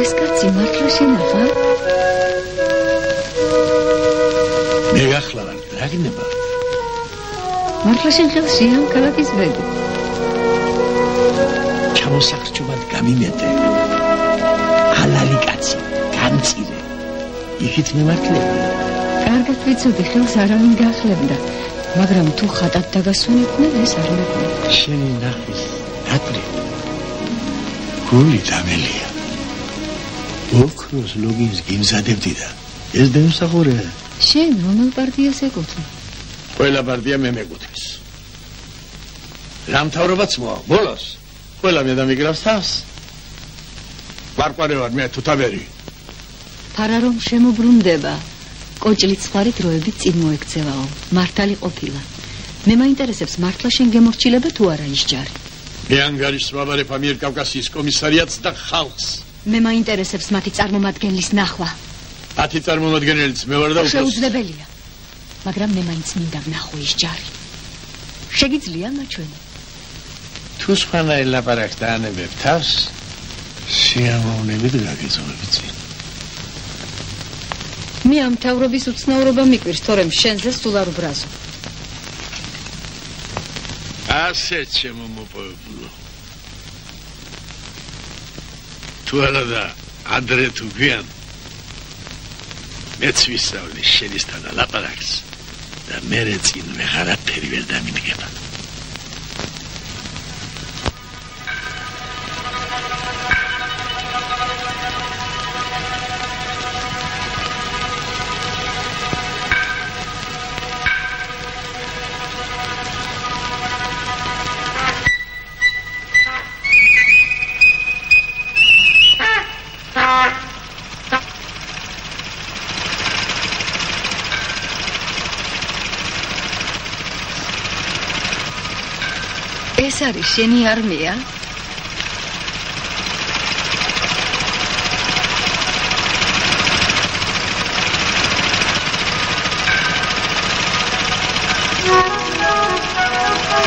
ეს კაცი მართლა შენახა? მე გახლავარ, რა გინდება? მართლა შენ ხელში ამ ქალაქის ბედი. ჩამოსახრჩობად გამიმეტე. ალალი კაცი, განწირე. იქით მემართლები. კარგად ვიცოდი, ხელს არავინ გაახლებდა, მაგრამ თუ ხატად დაგასვენებდნენ, ეს არ მეკვირდა. შენი ნახვის დაწრი. გული დამელია. ოქროს ლოგინს გიმზადებდი და ეს დაუსახურე. შენ რომელ პარტიას ეკუთვნი? ყველა პარტია მე მეკუთვნის. რა მთავრობაც მოა, ბოლოს. ყველა მე დამიგრავს თავს. ვარკვარე ვარ მე თუთაბერი. ფარა რომ შემოbrunდება. კოჭლი ცხარი დროები წინ მოექცევაო. მართალი ყოფილა. მე მაინტერესებს მართლა შენ გემორჩილება თუ არა ის ჯარი. მე ანგარიშს ვაბარებ ამიერკავკასიის კომისარიატს და ხალხს. მე მაინტერესებს მათი წარმომადგენლის ნახვა. მათი წარმომადგენელიც მე ვარ და უფრო შეუძლებელია. მაგრამ მე მაინც მინდა ვნახო ის ჯარი. შეგიძლია მაჩვენო? თუ სხვანაირ ლაპარაკს დაანებებ თავს, სიამოვნებით გაგეძღები წინ. მე ამ მთავრობის უცნაურობა მიკვირს, თორემ შენზე სულ არ უბრაზო. ასეთ შემომოპოვებულო. თუ არა და ადრე თუ გვიან მეც ვისწავლი შენისთან ლაპარაკს და მერე წინ ვეღარაფერი ვერ დამიდგება. ეს არის შენი არმია?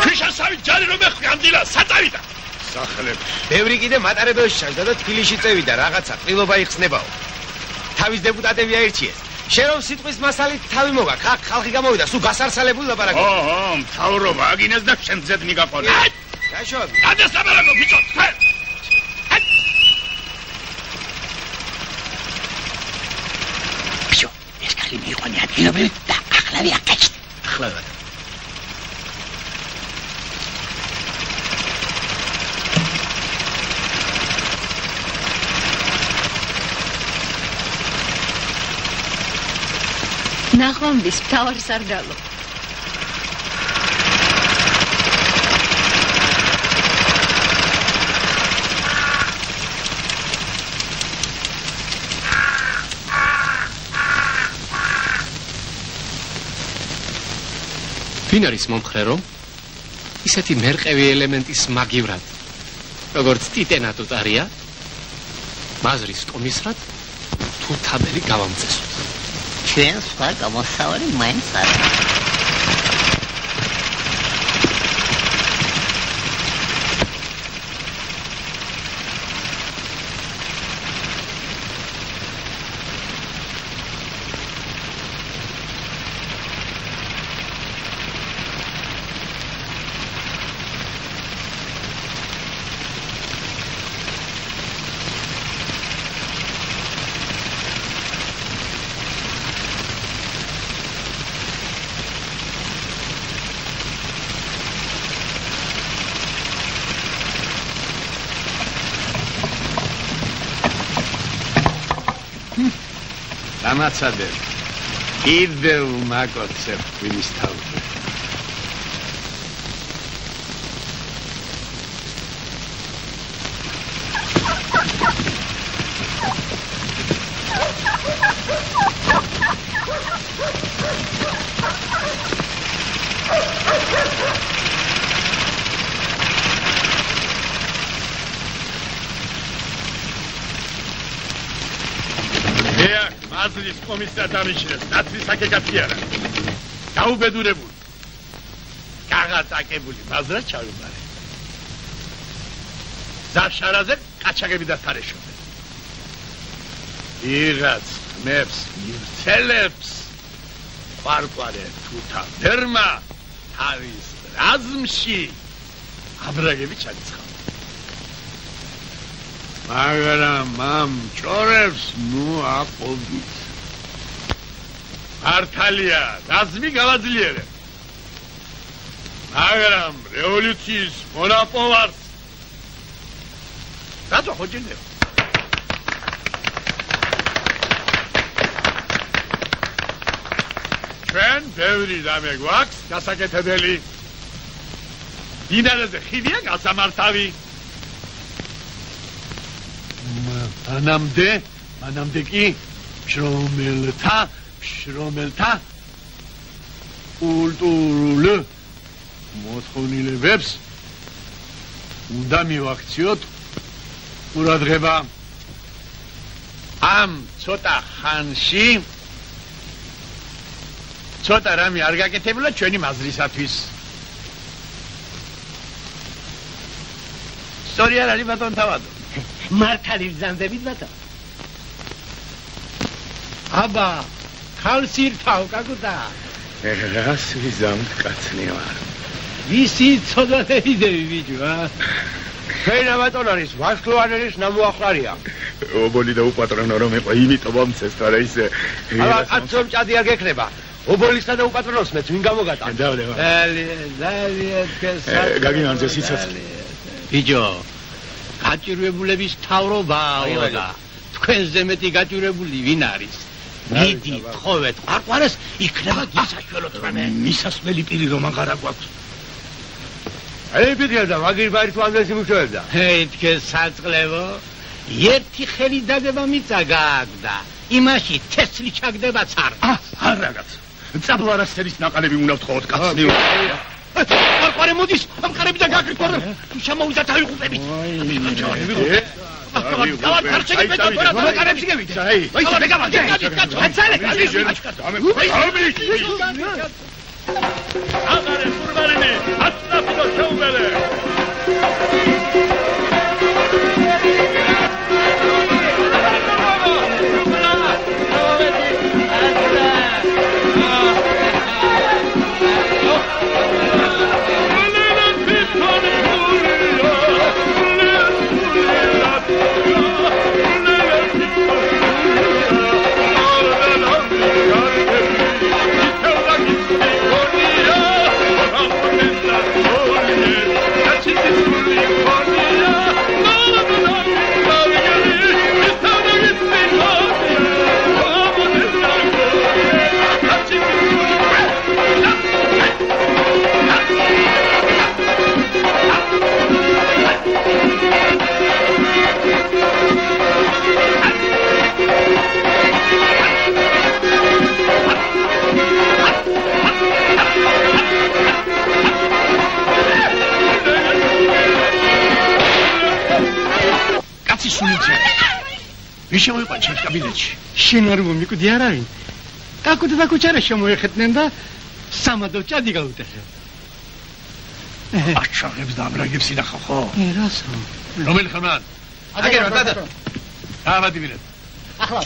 ქვიშასავი ჯარი რომ ეხვი ამდილა საწავიდა. სახელებ. ბევრი კიდე მატარებელში ჩაჯდა და თბილისში წევიდა, რაღაცა ყრილობა იხსნებაო. თავის დეპუტატები აირჩიეს. შენ რომ სიტყვის მასალით თავი მოგაქ, აქ ხალხი გამოვიდა, სულ გასარსალებული ლაპარაკი. მთავრობა აგინეს და შენზედ მიგაყოლე. გაშოვე. ადეს ლაპარაკო ბიჭო, თქვენ. ბიჭო, ეს კაცი მიიყვანე ადგილობრივ და ახლავე აკეჭდ. ახლავე. ნახვამდის მთავარ სარდალო. ვინ არის მომხრე რომ? ისეთი მერყევი ელემენტის მაგივრად, როგორც ტიტენატო წარია? მაზრის კომისრად თუ თაბელი გავამწესოთ. ჩვენ სხვა გამოსავალი მაინც არ აქვს. დამაცადე კიდევ მაგოცებ თბილის თავზე მაზრის კომისრად ამიშრებს ნაცრის აკეკაცი არა გაუბედურებული გაღაწაკებული მაზრად ჩავიმარე ზაშარაზე კაჩაგები და თარეშობენ იღაც ხმებს მივცელებს ყვარყვარე თუთა დერმა თავის რაზმში აბრაგები ჩაიცხავ მაგრამ ამ ჭორებს ნუ აყობით მართალია რაზმი გავაძლიერებ მაგრამ რევოლუციის მონაპოვარს რატო ხოჭინებ ჩვენ ბევრი რამე გვაქვს გასაკეთებელი დინარაზე ხიდია გასამართავი მანამდე კი შრომელთა კულტურულ მოთხოვნილებებს უნდა მივაქციოთ ყურადღება ამ ცოტა ხანში ცოტა რამე არ გაკეთებულა ჩვენი მაზრისათვის სწორი არ არის ბატონ თავადო მართალი ბრძანდებით ბატონ აბა ხალს ირთავ კაკუტა რას ვიზამთ კაცნი ვარ ვისი ცოდვადეიდები ბიჭო ჩვენა ბატონ არის ვაშკლოვანელის ნამოახლარია ობოლი და უპატრონო რომ იყო იმიტომ მომცეს თორე ისე აბა კაცო მჭადი არ გექნება ობოლისა და უპატრონოს მეც ვინ გამოგატა დავდება გაგინანძე სიცოცხლე ბიჭო გაჭირვებულების თავრობაო და თქვენზე მეტი გაჭირვებული ვინ არის მიდი თხოვეთ ყვარყვარეს იქნება გისაშველო თვამე მისასმელი პირი რომ აღარ აგვაქვს აი ბიჭო მაგერ ბარი თუ ამდენი მუშაობდა ეთქე საწყლებო ერთი ხელი დაგება მიწა გააგდა იმაში თესლი ჩაგდება წარ არაგაც წაბლარასერის ნაყალები უნდა ვთხოვოთ კაცნი ყვარყვარე მოდის ამ ყარები და გაგრიფორ თუ შემოვიდა დაიღუპებით გავარ ფარჩები პეტრა თორა დაკარებში გევიდე აი გავარ აცალე აგარე ფურბალინე აცნაფიდო შეუბერე ვის შემოიყვან ჩემს კაბინეტში? შენ არ მომიკვდი არავინ. აკუთ და კუჩარა შემოეხეთნენ და სამადო ჭადი გაუტეხე. აჩაღებს და ამრაგებს ინახავ ხო? რასო? რომელი ხმან? აგერვა დადა. ავადივინეთ. ახლა.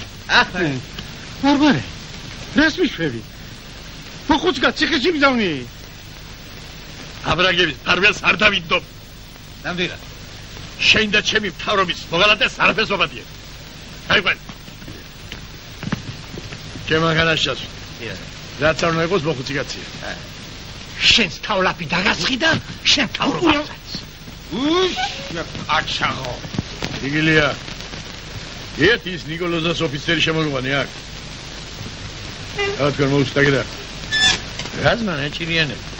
ვარვარე. რას მიშვები? მოხუცკა ციხეში მგზავნი. ამრაგების ფარველს არ დავინდობ. ნამდვილად. შენ და ჩემი მთავრობის მოღალატეს არაფერს ვაბადიებ. აიყვან. ჩემაგანაშას. რაც არ უნდა იყოს მოხუცი კაცია. შენს თავლაფი დაგასხი და შენ თავრობაც. აჩაღო. იგილია. ეს ნიკოლოზას ოფიცერი შემოგვიყვანე აქ. რა თქმა უნდა მოუსტაგდა. რაზმან ეჭირიანები.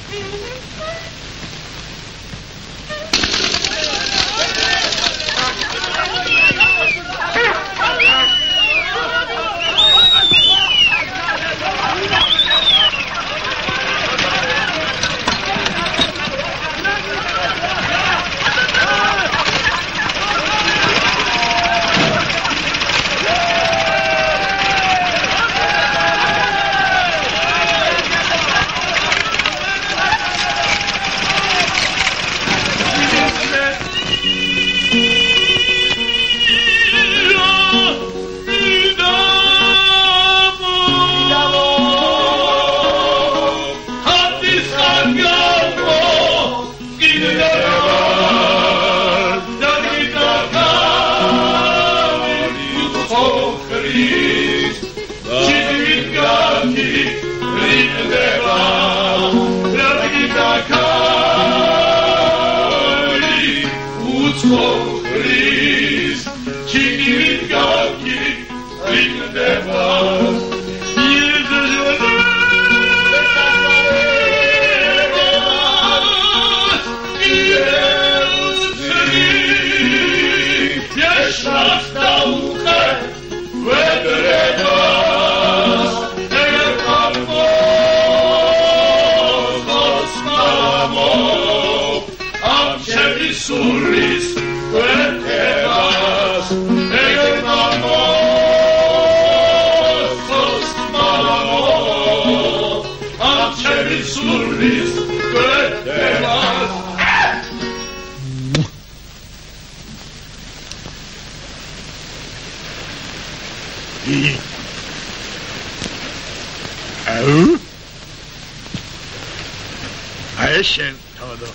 Aeschen, todo.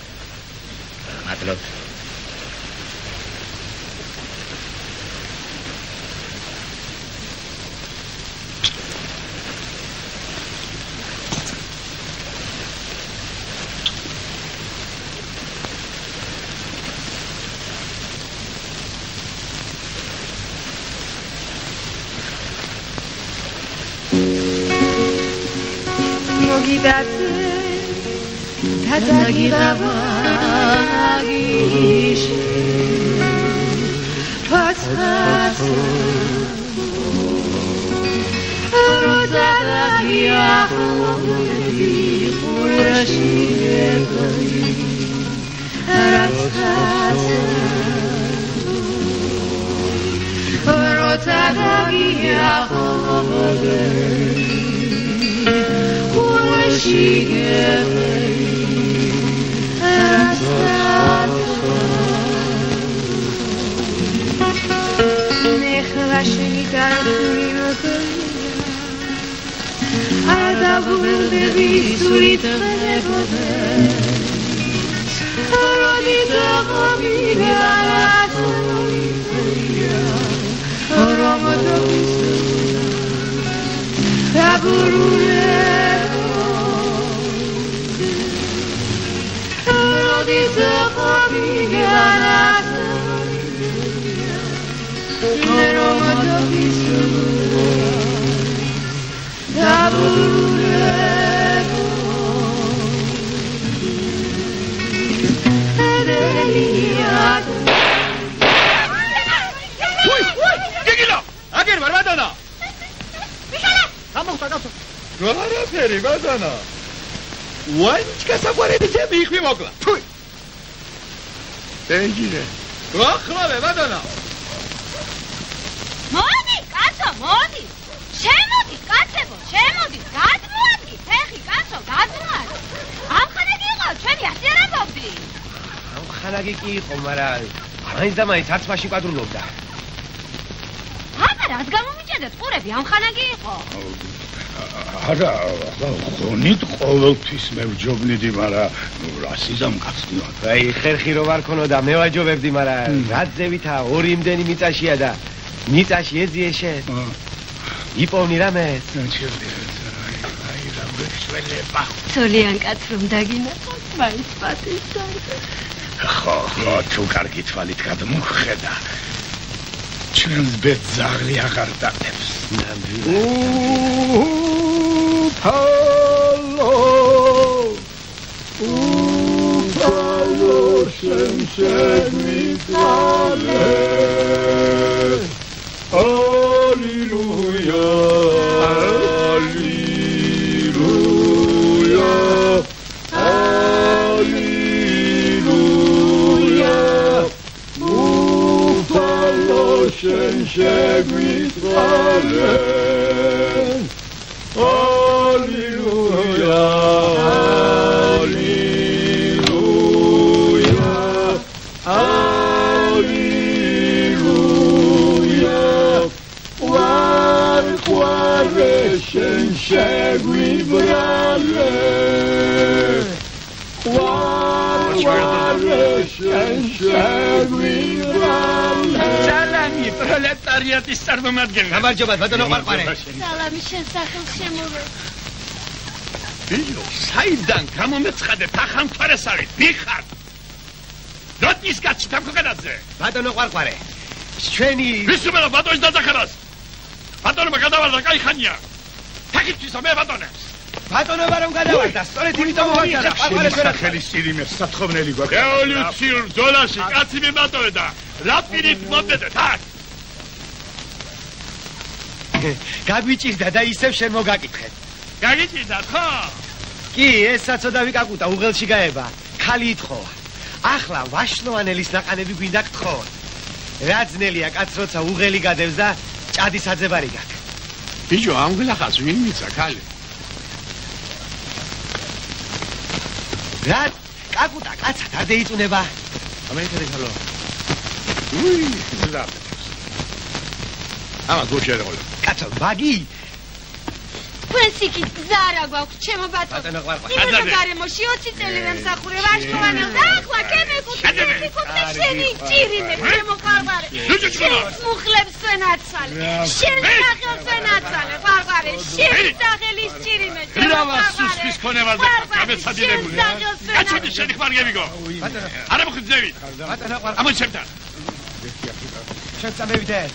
Matlot. Ვა ხმავე, ბატონო. მოდი. ხალხი კი იყო, მაგრამ მაინც და მაინც არც მაშინ კვადრულობდა. აბა, რას გამომიჭედეთ? ყურები ამხანაგი იყო. არა, ხონით ყოველთვის მევჯობნიდი, მაგრამ რა სიზამკაცნია. აი, ხერხი რო ვარ ქონოდა, მე ვაჯობებდი, მაგრამ რაც ზევითა ორი იმდენი მიწაშია და მიწაში ეძიეშე. იპოვნი რამე? აი, რა გვეშველება. ცოლიან კაც რომ დაგინახავთ, მაინც პატის დარდა. ხო, თუ კარგი თვალით გადმოხედა. ჩვენს ბედს ზაღლი აღარ დატებს. უფალო შენ შეგვიწყალე ალილუია ალილუია ალილუია უფალო შენ შეგვიწყალე Alleluia, Alleluia, Alleluia. Quare shen shegui brale. Quare shen shegui brale. Salami, proletariatis წარმომადგენელი. გამარჯობა, ბატონო ყვარყვარე. სალამი შენ სახელს შემოვე. ბიჭო, საიდან გამომეცხადეთ ახამთვარესავით? მიხარ. როდის გაჩი თამქოგანაძე? ბატონო ყვარყვარე. ჩვენი ვისუმელა ბატონის დაძახებას. ბატონმა გადავარდა კაი ხანია. თაკითისა მე ბატონებს. ბატონობა რომ გადავარდა, სწორედ იმიტომ მოვაჭარა. ყვარყვარე სახელის წირიმე სათხოვნელი გვაქვს. რევოლუციურ ბრძოლაში კაცი მიმატოვდა. რა პირით მომდედეთ, აქ? გაგვიჭირდა და ისევ შენ მოგაკითხეთ. გაგიჭირდა, ხო? კი, ეს საწოდავი კაკუტა უღელში გაება. ხალი ითხოვა. ახლა ვაშლოვანელის ნაყანები გვინდა გთხოვოთ. რა ძნელია კაც როცა უღელი გადევს და ჭადის აძებარი გაქვს. ბიჭო, ამ გლახას ვინ მიცა ხალი? რა? კაკუტა კაცად არ დაიწუნება. ამერიკელი ხალო. უი, ზა. ამა გოჩეროლ. კაცო, მაგი? თქვენს იქით გზა რა გვაქვს, ჩემო ბატონო. ბატონო ყვარყვარე. იმედა გარემოში 20 წელი ვემსახურე ვაშლოვანელს და ახლა კემეკუთვნე შენი ჭირიმე, ჩემო ყვარყვარე. შენ მუხლებს ვენაცვალე. შენ სახელს ვენაცვალე, ყვარყვარე. შენ სახელის ჭირიმე, ჩემო რავას სუსტის ქონევარ და გამეცადინებული. კაცები შენი ხმარგები გო. ბატონო. არა მოხდები. ბატონო ყვარყვარე. ამოჩებთან. შენ წამევიდეთ.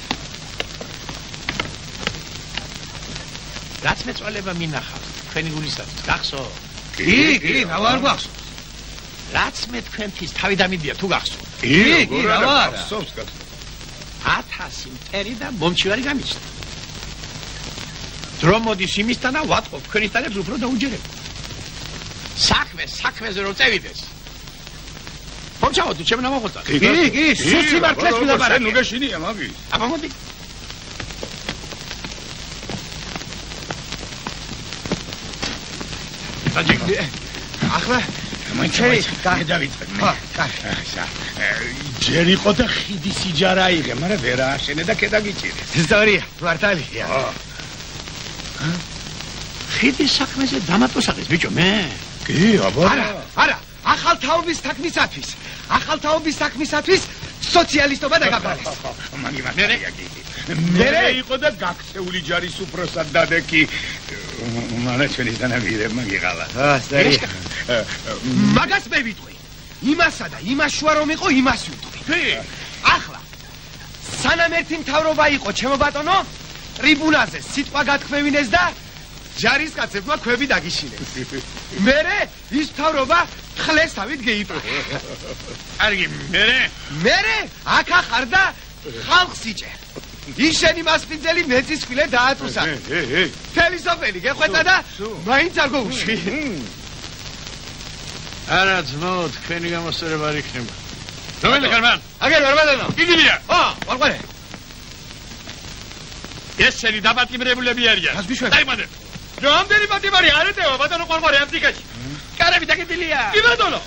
რაც მეწვალება მინახავს, თქვენი გულისათვის, გახსოვთ? კი, რა ვარ გვახსოვს. რაც მე თქვენთვის თავი დამიდია, თუ გახსოვთ? კი, რა ვარ. 1000 მტერი და მომჩივარი გამიჩნდა. დრო მოდის იმისთან და ვატყობ თქვენისთანებს უფრო დაუჯერებ. საქმეზე რომ წევიდეს. მომჩავოთ თუ ჩემ ნამოხოცა. კი, სულ სიმართლეს ვილაპარაკე. ნუ გეშინია მაგი. აბა მოდი. დაჯიგდი. ახლა მოიჩერი, გადავიწყე. ხო, კაი. ჯერ იყო და ხიდის იჯარა აიღე, მაგრამ ვერ ააშენე და კედაგიჭირე. სწორია, მართალია. ხიდის საქმეზე დამატოსახის ბიჭო მე. კი, აბა. არა, ახალთაობის საქმისათვის სოციალისტობა დაგაბალეს. მაგი მართალია კი. მე იყო და გაქცეული ჯარის უფროსად დადეკი. მანა ჩვენი დანამირებმა გიყალა. სწორია. მაგას მე ვიტყვი. იმასა და იმას შუა რომ იყო, იმას ვიტყვი. კი. ახლა სანამ ერთი მთავრობა იყო, ჩემო ბატონო, ტრიბუნაზე სიტყვა გათქმევინეს და ჯარისკაცებმა ქვები დაგიშინეს. მერე ის მთავრობა ხლეს თავით გეიპყრო. კარგი, მერე აქ ახარ და ხალხს იჭერ. ისენი მასპინძელი მეწისყილე დაატუსა. თელისოფელი გეხვეწა და მაინც არ გოუშვი. არა ძმო, თქვენი გამოსწორება არ იქნება. რომელი ხარ მან? აგერ ვარ ბატონო. იგივეა. ყვარყვარე. ეს შენი დაპატიმრებულები არიან. რას გიშვები? დაიმანებ. რამდენი პატიმარი არ ეტევა ბატონო ყვარყვარე აფრიკაში. კარები დაგებილია. იმედონო.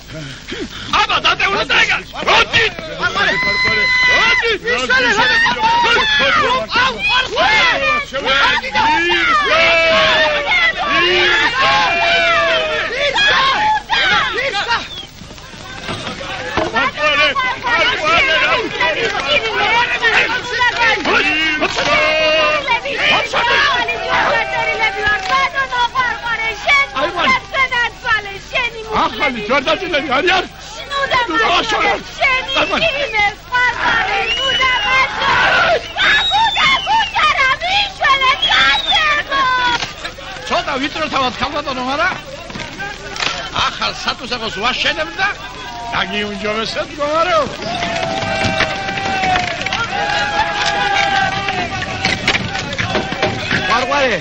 აბა დადეულა დაიგა. როდი. ახალი ჯორდაჭილები არიან? ცოტა ვიწრო თავად ქალბატონო, არა? ახალ სატუსაღოს ვაშენებ და დაგიუნჯობესებ მდგომარეობა. ყვარყვარე.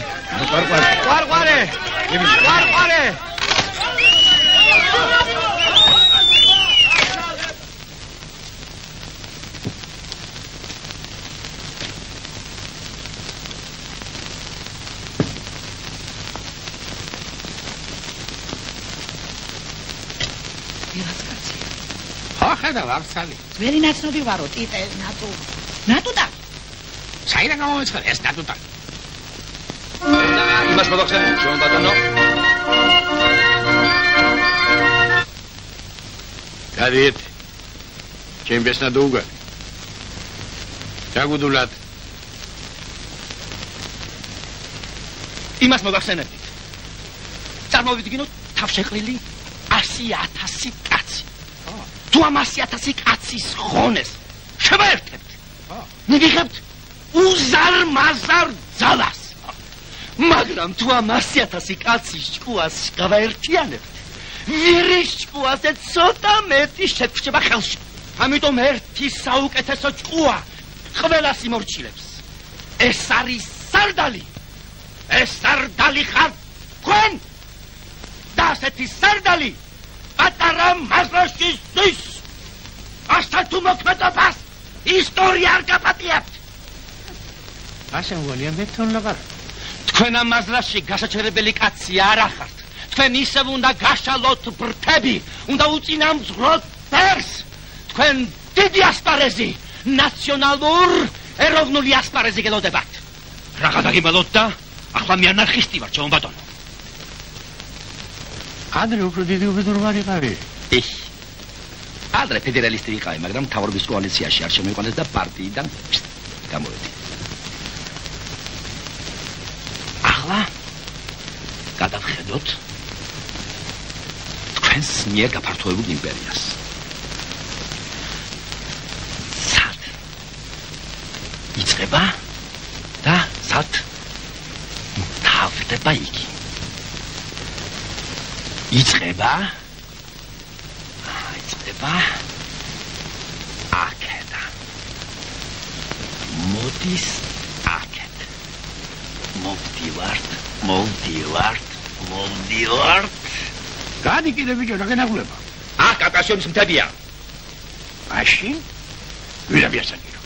ხედა ვარცალი. ძველი ნაცნობი ვარო, ტიტე, ნატუტა. საიდან გამოეცხარ ეს ნატუტა? იმას მოგახსენებ, ჩვენ ბატონო. გადიეთ. ჩემბესნა დუგა. დაგუდულად. იმას მოგახსენებთ. წარმოვიდგინოთ თავშეყრილი 100,000 კაცი. თუ ამ 100,000 კაცის ხონეს შევაერთებთ, მივიღებთ უზარმაზარ ძალას. მაგრამ თუ ამ 100,000 კაცის ჭკუას გავაერთიანებთ, ვირის ჭკუაზე ცოტა მეტი შეგვჭება ხელში. ამიტომ ერთი საუკეთესო ჭკუა ყველას იმორჩილებს. ეს არის სარდალი. ეს სარდალი ხარ თქვენ და ასეთი სარდალი პატარა მაზრაში ზის. ასთან თუ მოქმედებას ისტორია არ გაპატიებთ. ასე მგონია მე თვითონ ვარ. თქვენ ამ მაზრაში გასაჩერებელი კაცი არ ახართ. თქვენ ისევ უნდა გაშალოთ ბრთები, უნდა უწინამძღვროთ ფერს. თქვენ დიდი ასპარეზი, ნაციონალურ ეროვნული ასპარეზი გელოდებათ. რაღა დაგიმალოთ და ახლა მე ანარქისტი ვარ, ჩემო ბატონო. ადრე უფრო დიდი უბედური ვარ იყავი. ადრე ფედერალისტი იყავი, მაგრამ მთავრობის კოალიციაში არ შემოიყვანეს და პარტიიდან გამოვედი. ახლა გადავხედოთ თქვენს მიერ გაფართოებულ იმპერიას. სად იწყება და სად თავდება იგი. იწყება აქედან. მოდის აქეთ. მოვდივართ. გადი კიდე ბიჭო, რა გენაგულება? აქ კავკასიონის მთებია. მაშინ ვიღებია საჭირო.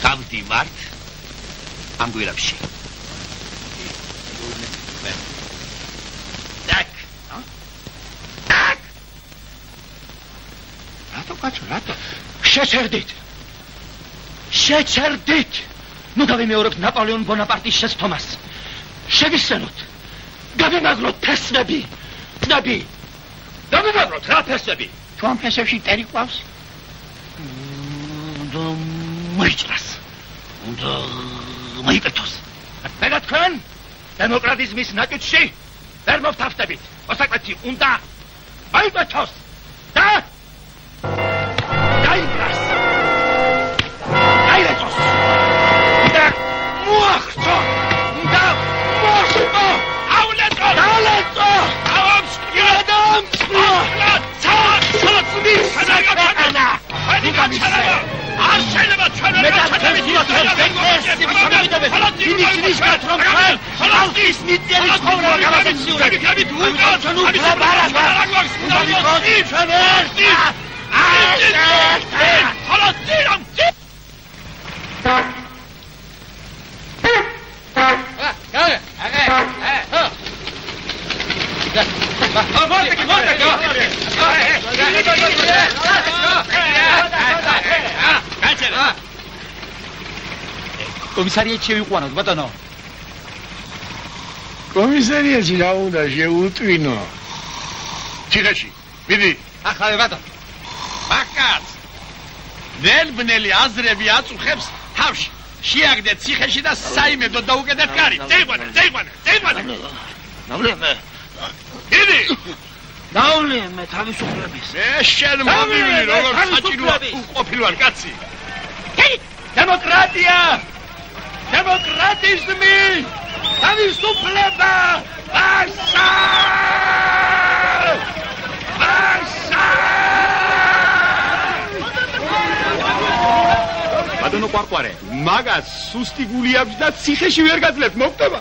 გავდივართ ამ გვირაბში. რატო? შეჩერდით. ნუ დავიმეორებთ ნაპოლეონ ბონაპარტის შეცდომას. შევისწენოთ. გავიმაგროთ ფესვები. დავიმაგროთ რა ფესვები? თუ ამ ფესვებში ტერი ყავს? მოიჭრას. მოიპეთოს. და თქვენ დემოკრატიზმის ნაკეთში ვერ მოვთავსდებით. მოსაკვეთი უნდა მოიპეთოს. და დაიბრას. დაიბროს. და მოახცო. და მოსკო. აულეტო. დაულეტო. ავამსკიადამსკი. ცაცმი სანაკანა. ნიკამისე. არ შეიძლება ჩვენ ვერ ჩადებით ის რომ ხარ ხალხის მიწერი ცხოვრება გავაკეთებთ. ჩვენ უკრა ბარაკა. კომისარიატში შევიყვანოთ, ბატონო. კომისარიატში რა უნდა შეუტვინო? ციხეში, მიდი. ახლა ბატონო. ბაკაც. ნელ-ბნელი აზრები აწუხებს თავში. შეაგდეთ ციხეში და საიმედოდ დაუკიდეთ კარი. წეიყვანე. ნავლემე. მიდი. ნავლემე თავისუფლების. მე შენ მომივილი როგორ საჭიროა თუ ყოფილვარ კაცი. დემოკრატია! დემოკრატიზმი! თავისუფლება! ბაშა! ბატონო ყვარყვარე, მაგას სუსტი გული აქვს და ციხეში ვერ გაძლევთ, მოგდება.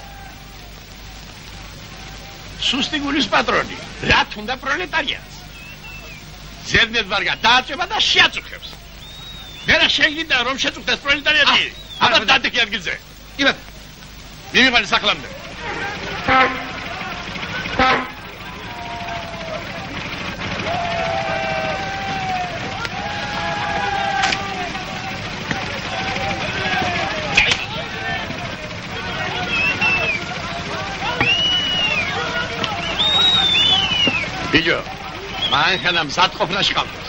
სუსტი გულის პატრონი, რა თუნდა პროლეტარიატს. ზედმეტ ვარგა დააწება და შეაწუხებს. მერე შეგინდა რომ შეწუხდეს პროლეტარიატი. აბა დადეკი ადგილზე. კი ბატონო. მივიყვანე სახლამდე. ბიჭო, მანქანა მზად ყოფნაში ყავდეს.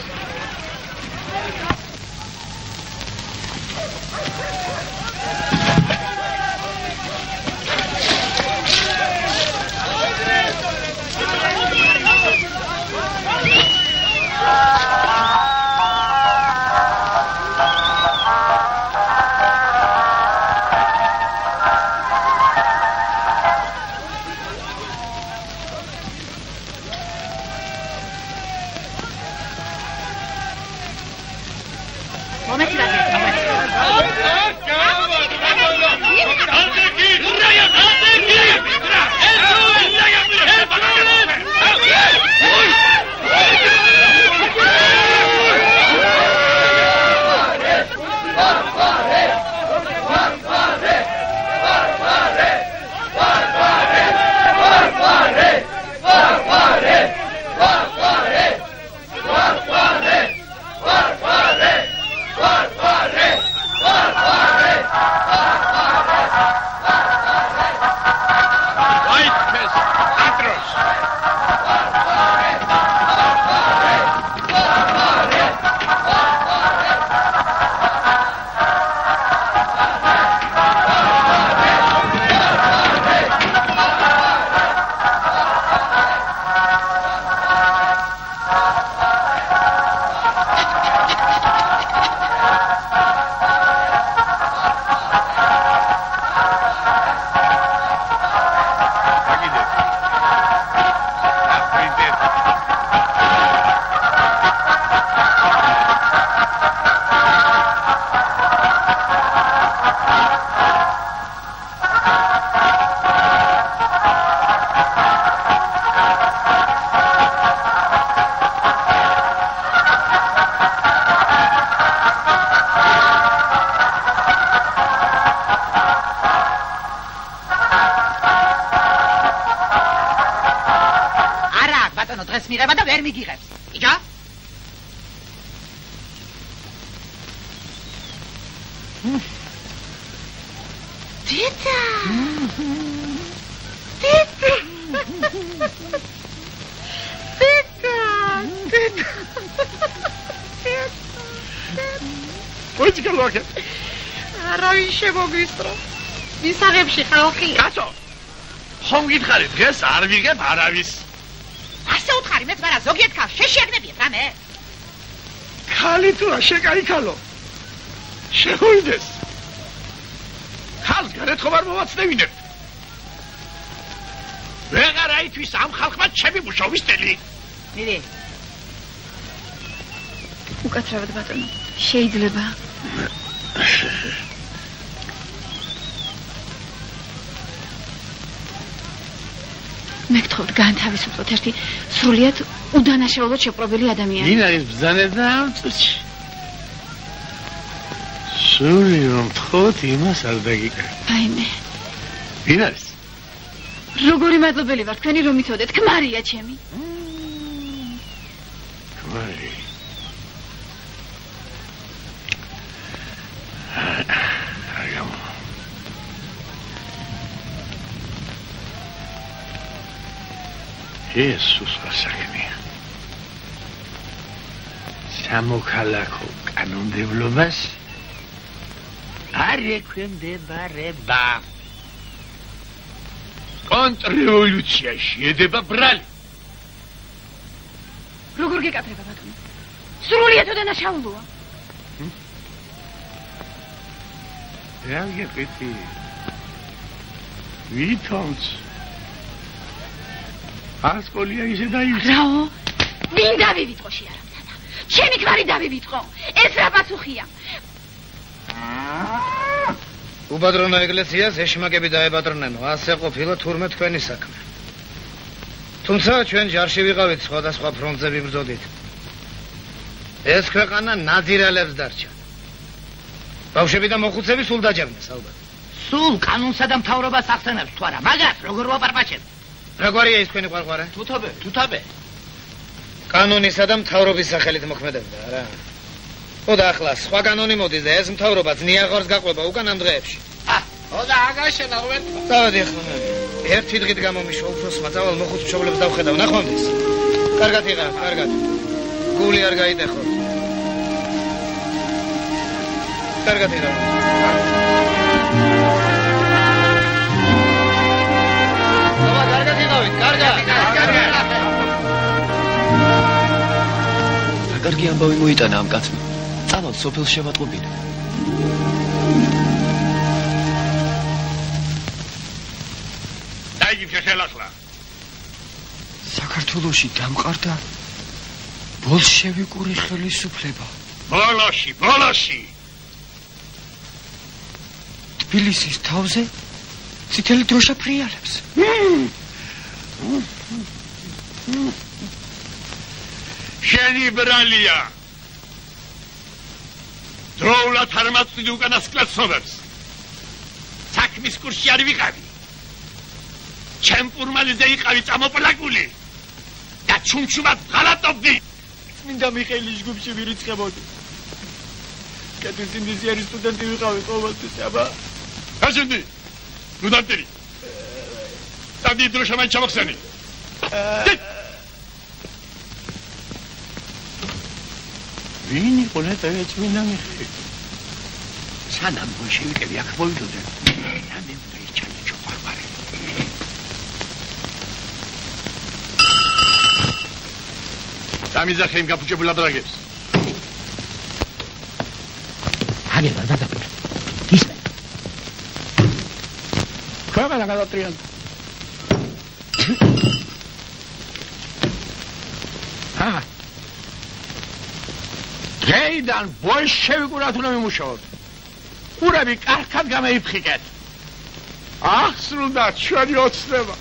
მიღება და ვერ მიგიღებს. იგა? დედა! დედა! დედა! დედა! ვეც გალოაკე. არავინ შემოგვისწრო. მისაღებში ხალხია. კაცო! ხომ გითხარი დღეს არ ვიღებ არავის. ასე უთხარი მეც მაგრამ ზოგიერთ ხალხს შეშეგნებიეთ რამე? ხალი თუ შეკაიქალო. შეჰოიდეს. ხალხს გარეთ ხომ არ მოვაცდევინებ. ვეღარ აითვის ამ ხალხმა ჩემი მუშაობის ტელი. მიდი. უკაცრავად ბატონო, შეიძლება. მეგთხოვთ განთავისუფლოთ ერთი სრულიად უდანაშაულოდ შეპყრობილი ადამიანი. ვინ არის ბრძანება და ამ წუთში? სული რომ თხოვთ იმას არ დაგიკრებ. აი მე. ვინ არის? როგორი მადლობელი ვარ თქვენი რომ იცოდეთ, ქმარია ჩემი. ქმარი. იესოს ვასაკენია. სამოქალაქო კანონმდებლობას არ ექვემდებარება. კონტრრევოლუციაში ედება ბრალი. როგორ გეკაფრება ბატონო? სრულიად უდანაშაულოა. რა გეკითი? ვითომც ასკოლია ისე დაივიწყო. რაო? ვინ დავივიწყო შეარამთათა? ჩემი ქმარი დავივიწყო. ეს რა პასუხია? უბადრონა ეკლესიას ეშმაკები დაებატრნენო, ასე ყოფილა თურმე თქვენი საქმე. თუმცა ჩვენ ჯარში ვიყავით სხვადასხვა ფრონტზე ვიბრძოდით. ეს ქვეყანა ნაძირალებს დარჩა. ბავშვები და მოხუცები სულ დაჯერნეს ალბათ. სულ კანონსა და მთავრობას ახსენებს თუ არა, მაგას როგორ ვაპარპაჩებ? რაგვარია ის თქვენი ყვარყვარე? თუთაბე. კანონისა და მთავრობის სახელით მოქმედებდა, რა. ხოდა ახლა სხვა კანონი მოდის და ეს მთავრობაც ნიაღორს გაყვება უკან ამ დღეებში. ხოდა აგაშენა ვეთქვა. დავედი ახლა. ერთი დღით გამომიშვა უფროსმა წავალ მოხუც მშობლებს დავხედავ ნახვამდის. კარგად იყავ, კარგად. გული არ გაიტეხოთ. კარგად იყავ. კარგი ამბავი მოიტანა ამ კაცმა. წავალ სოფელს შევატყობინე. დაიგებ ხელახლა. საქართველოში დამყარდა ბოლშევიკური ხელისუფლება. ბოლოში. თბილისის თავზე წითელი დროშა ფრიალებს. შენი ბრალია. დროულად არ მაწვდი უკანასკნელსობებს. საქმის კურსში არ ვიყავი. ჩემ პურმალიზე იყავი წამოპლაკული და ჩუმჩუმად ღალატობდი. წმინდა მიხეილის ჯგუფში ვირიცხებოდი. კეთის ინდიზიერი სტუდენტი ვიყავი ყოველთვის, აბა. გაშენდი. ნუ დამტერი. დადი დროშა მან ჩამახსენი. ვინ იყო ეს წმინდა მიხეილი? სანამ ბოლშევიკები აქ მოვიდოდნენ, ნამდვილად მეჩანი ჩოხარბარე. დამიზახე იმ გაფუჭებულ აბრაგებს. აგება დადაბლე. ისმე. ქვეყანა გადატრიალდა. დღეიდან ბოლშევიკურად უნდა მიმუშაოთ. ყურები კარგად გამეიფხიკეთ. ახსრულდა ჩვენი ოცნება.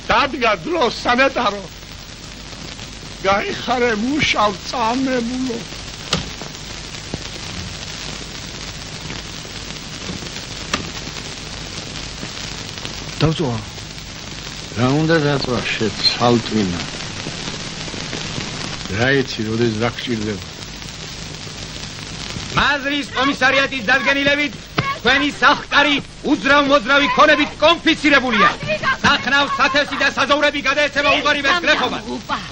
დადგა დრო სანეტარო. გაიხარე მუშავ წამებულო. დავწვა. რა უნდა დაწვა შეცალტვინა. რა იცი, როდეს დაგჭირდება. მაზრის კომისარიატის დადგენილებით თქვენი სახკარი უძრავ-მოძრავი ქონებით კონფიცირებულია. სახნავ სათესი და საზოვრები გადაეცემა უღარიბეს გლეხობას.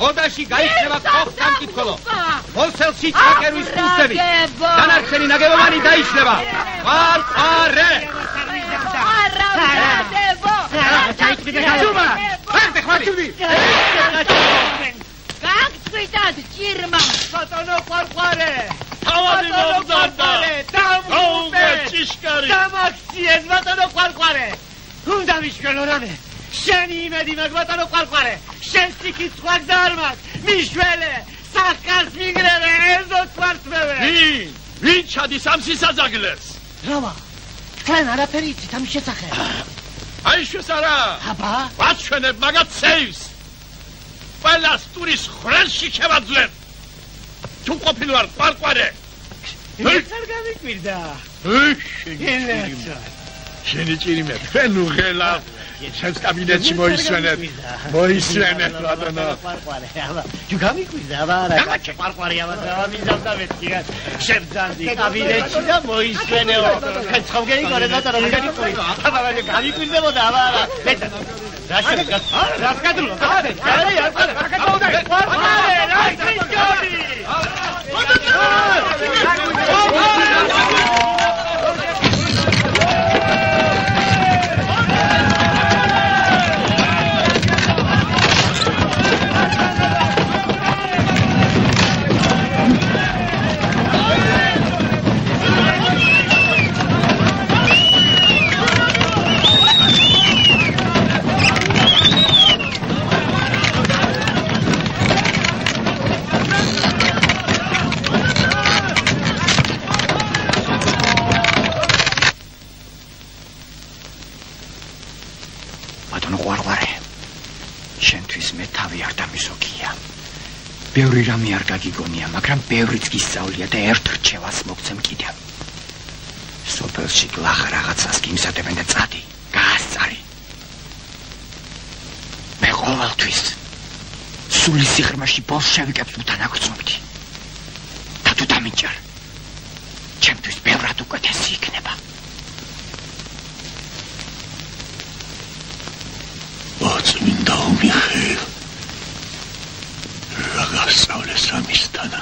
ოდაში გაიხსნება ქოხს სამკითხველო. მოსელში ჩაკერვის პულსები. დანარჩენი ნაგებობანი დაიშლება. ყვარყვარე! ჯუმა! ფერდე ხვაჩუდი! გაგწვიტად ჭირმა, ბატონო ყვარყვარე! თავადი მომძარდა! დამუვე! ჭიშკარი! დამაქციეს, ბატონო ყვარყვარე! უნდა მიშველო რამე! შენი იმედი მაგ ბატონო ყვარყვარე! შენ სიქით სხვა გზა არ მაქვს! მიშველე! სახკარს მიგრევე, ეზო თვარწმევე! ვინ ჩადის ამ სისაძაგლეს? რავა? თქვენ არაფერი იცით ამის შესახებ? აი შეს არა! აბა? ვაჩვენებ მაგათ სეივს! ჭას ტურის ხრანში შევაძლებ. თუ ყოფილვარ ყვარყვარე. არ გამიკვირდა. შენი ჭირი მე თქვენ უღელა. შენს კაბინეტში მოისვენეთ. მოისვენეთ ბატონო. ყვარყვარე, აბა. თუ გამიკვირდა, აბა არა. ყვარყვარე, აბა დავამიზავდა მეთქიგა. შევძანდი კაბინეტში და მოისვენეო. ხეთ ხომგენი გორე ბატონო, მიგანი ყური. აბა რა გამიკვირდებოდა, აბა არა. რა გადრო? ბევრი რამე არ გაგიგონია, მაგრამ ბევრიც გისწავლია და ერთ რჩევას მოგცემ კიდევ. სოფელში გლახა რაღაცას გიმზადებენ და წადი, გაასწარი. მე ყოველთვის სული სიღრმეში ბოლშევიკებს უთანაგრძნობდი. და თუ დამიჯერ, ჩემთვის ბევრად უკეთესი იქნება. მოწმინდა მიხეილ გასწავლეს ამისთანა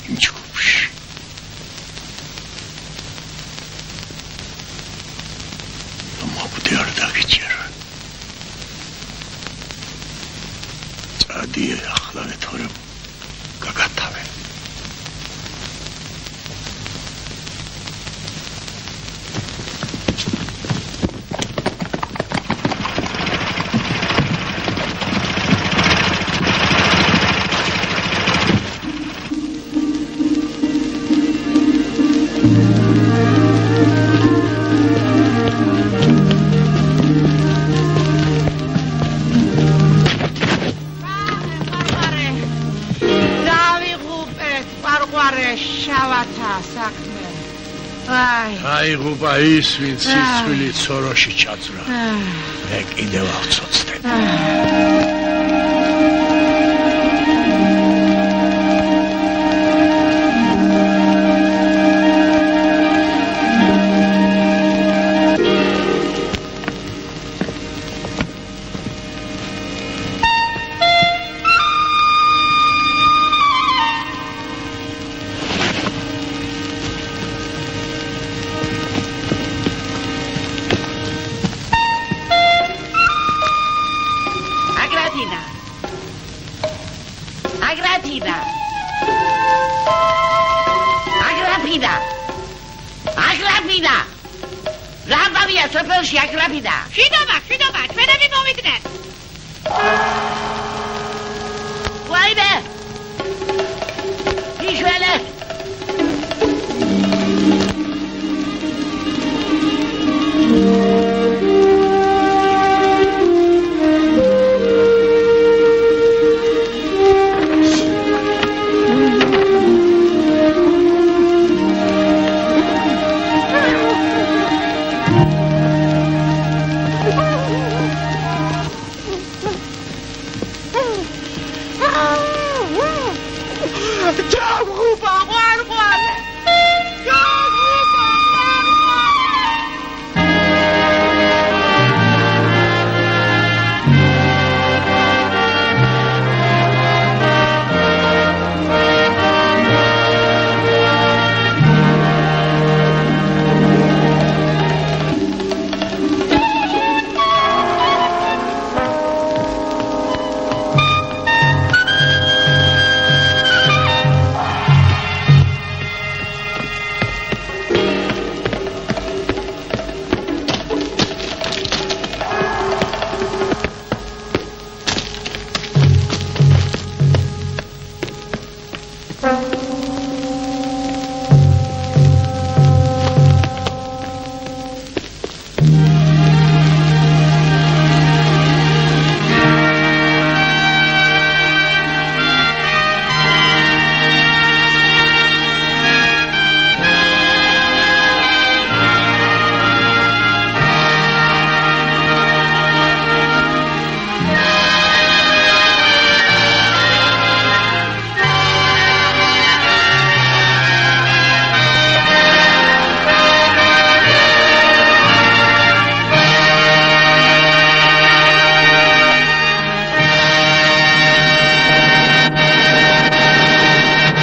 იმ ჯგუფში. მოგვდი არ დაგიჭერა. წადი ახლა თორემ გაგათავე. აიღუპა ის, ვინც სიცხვილი ცოროში ჩაძრა. მე კიდევ ავცოცდები. Ciao, Rupa!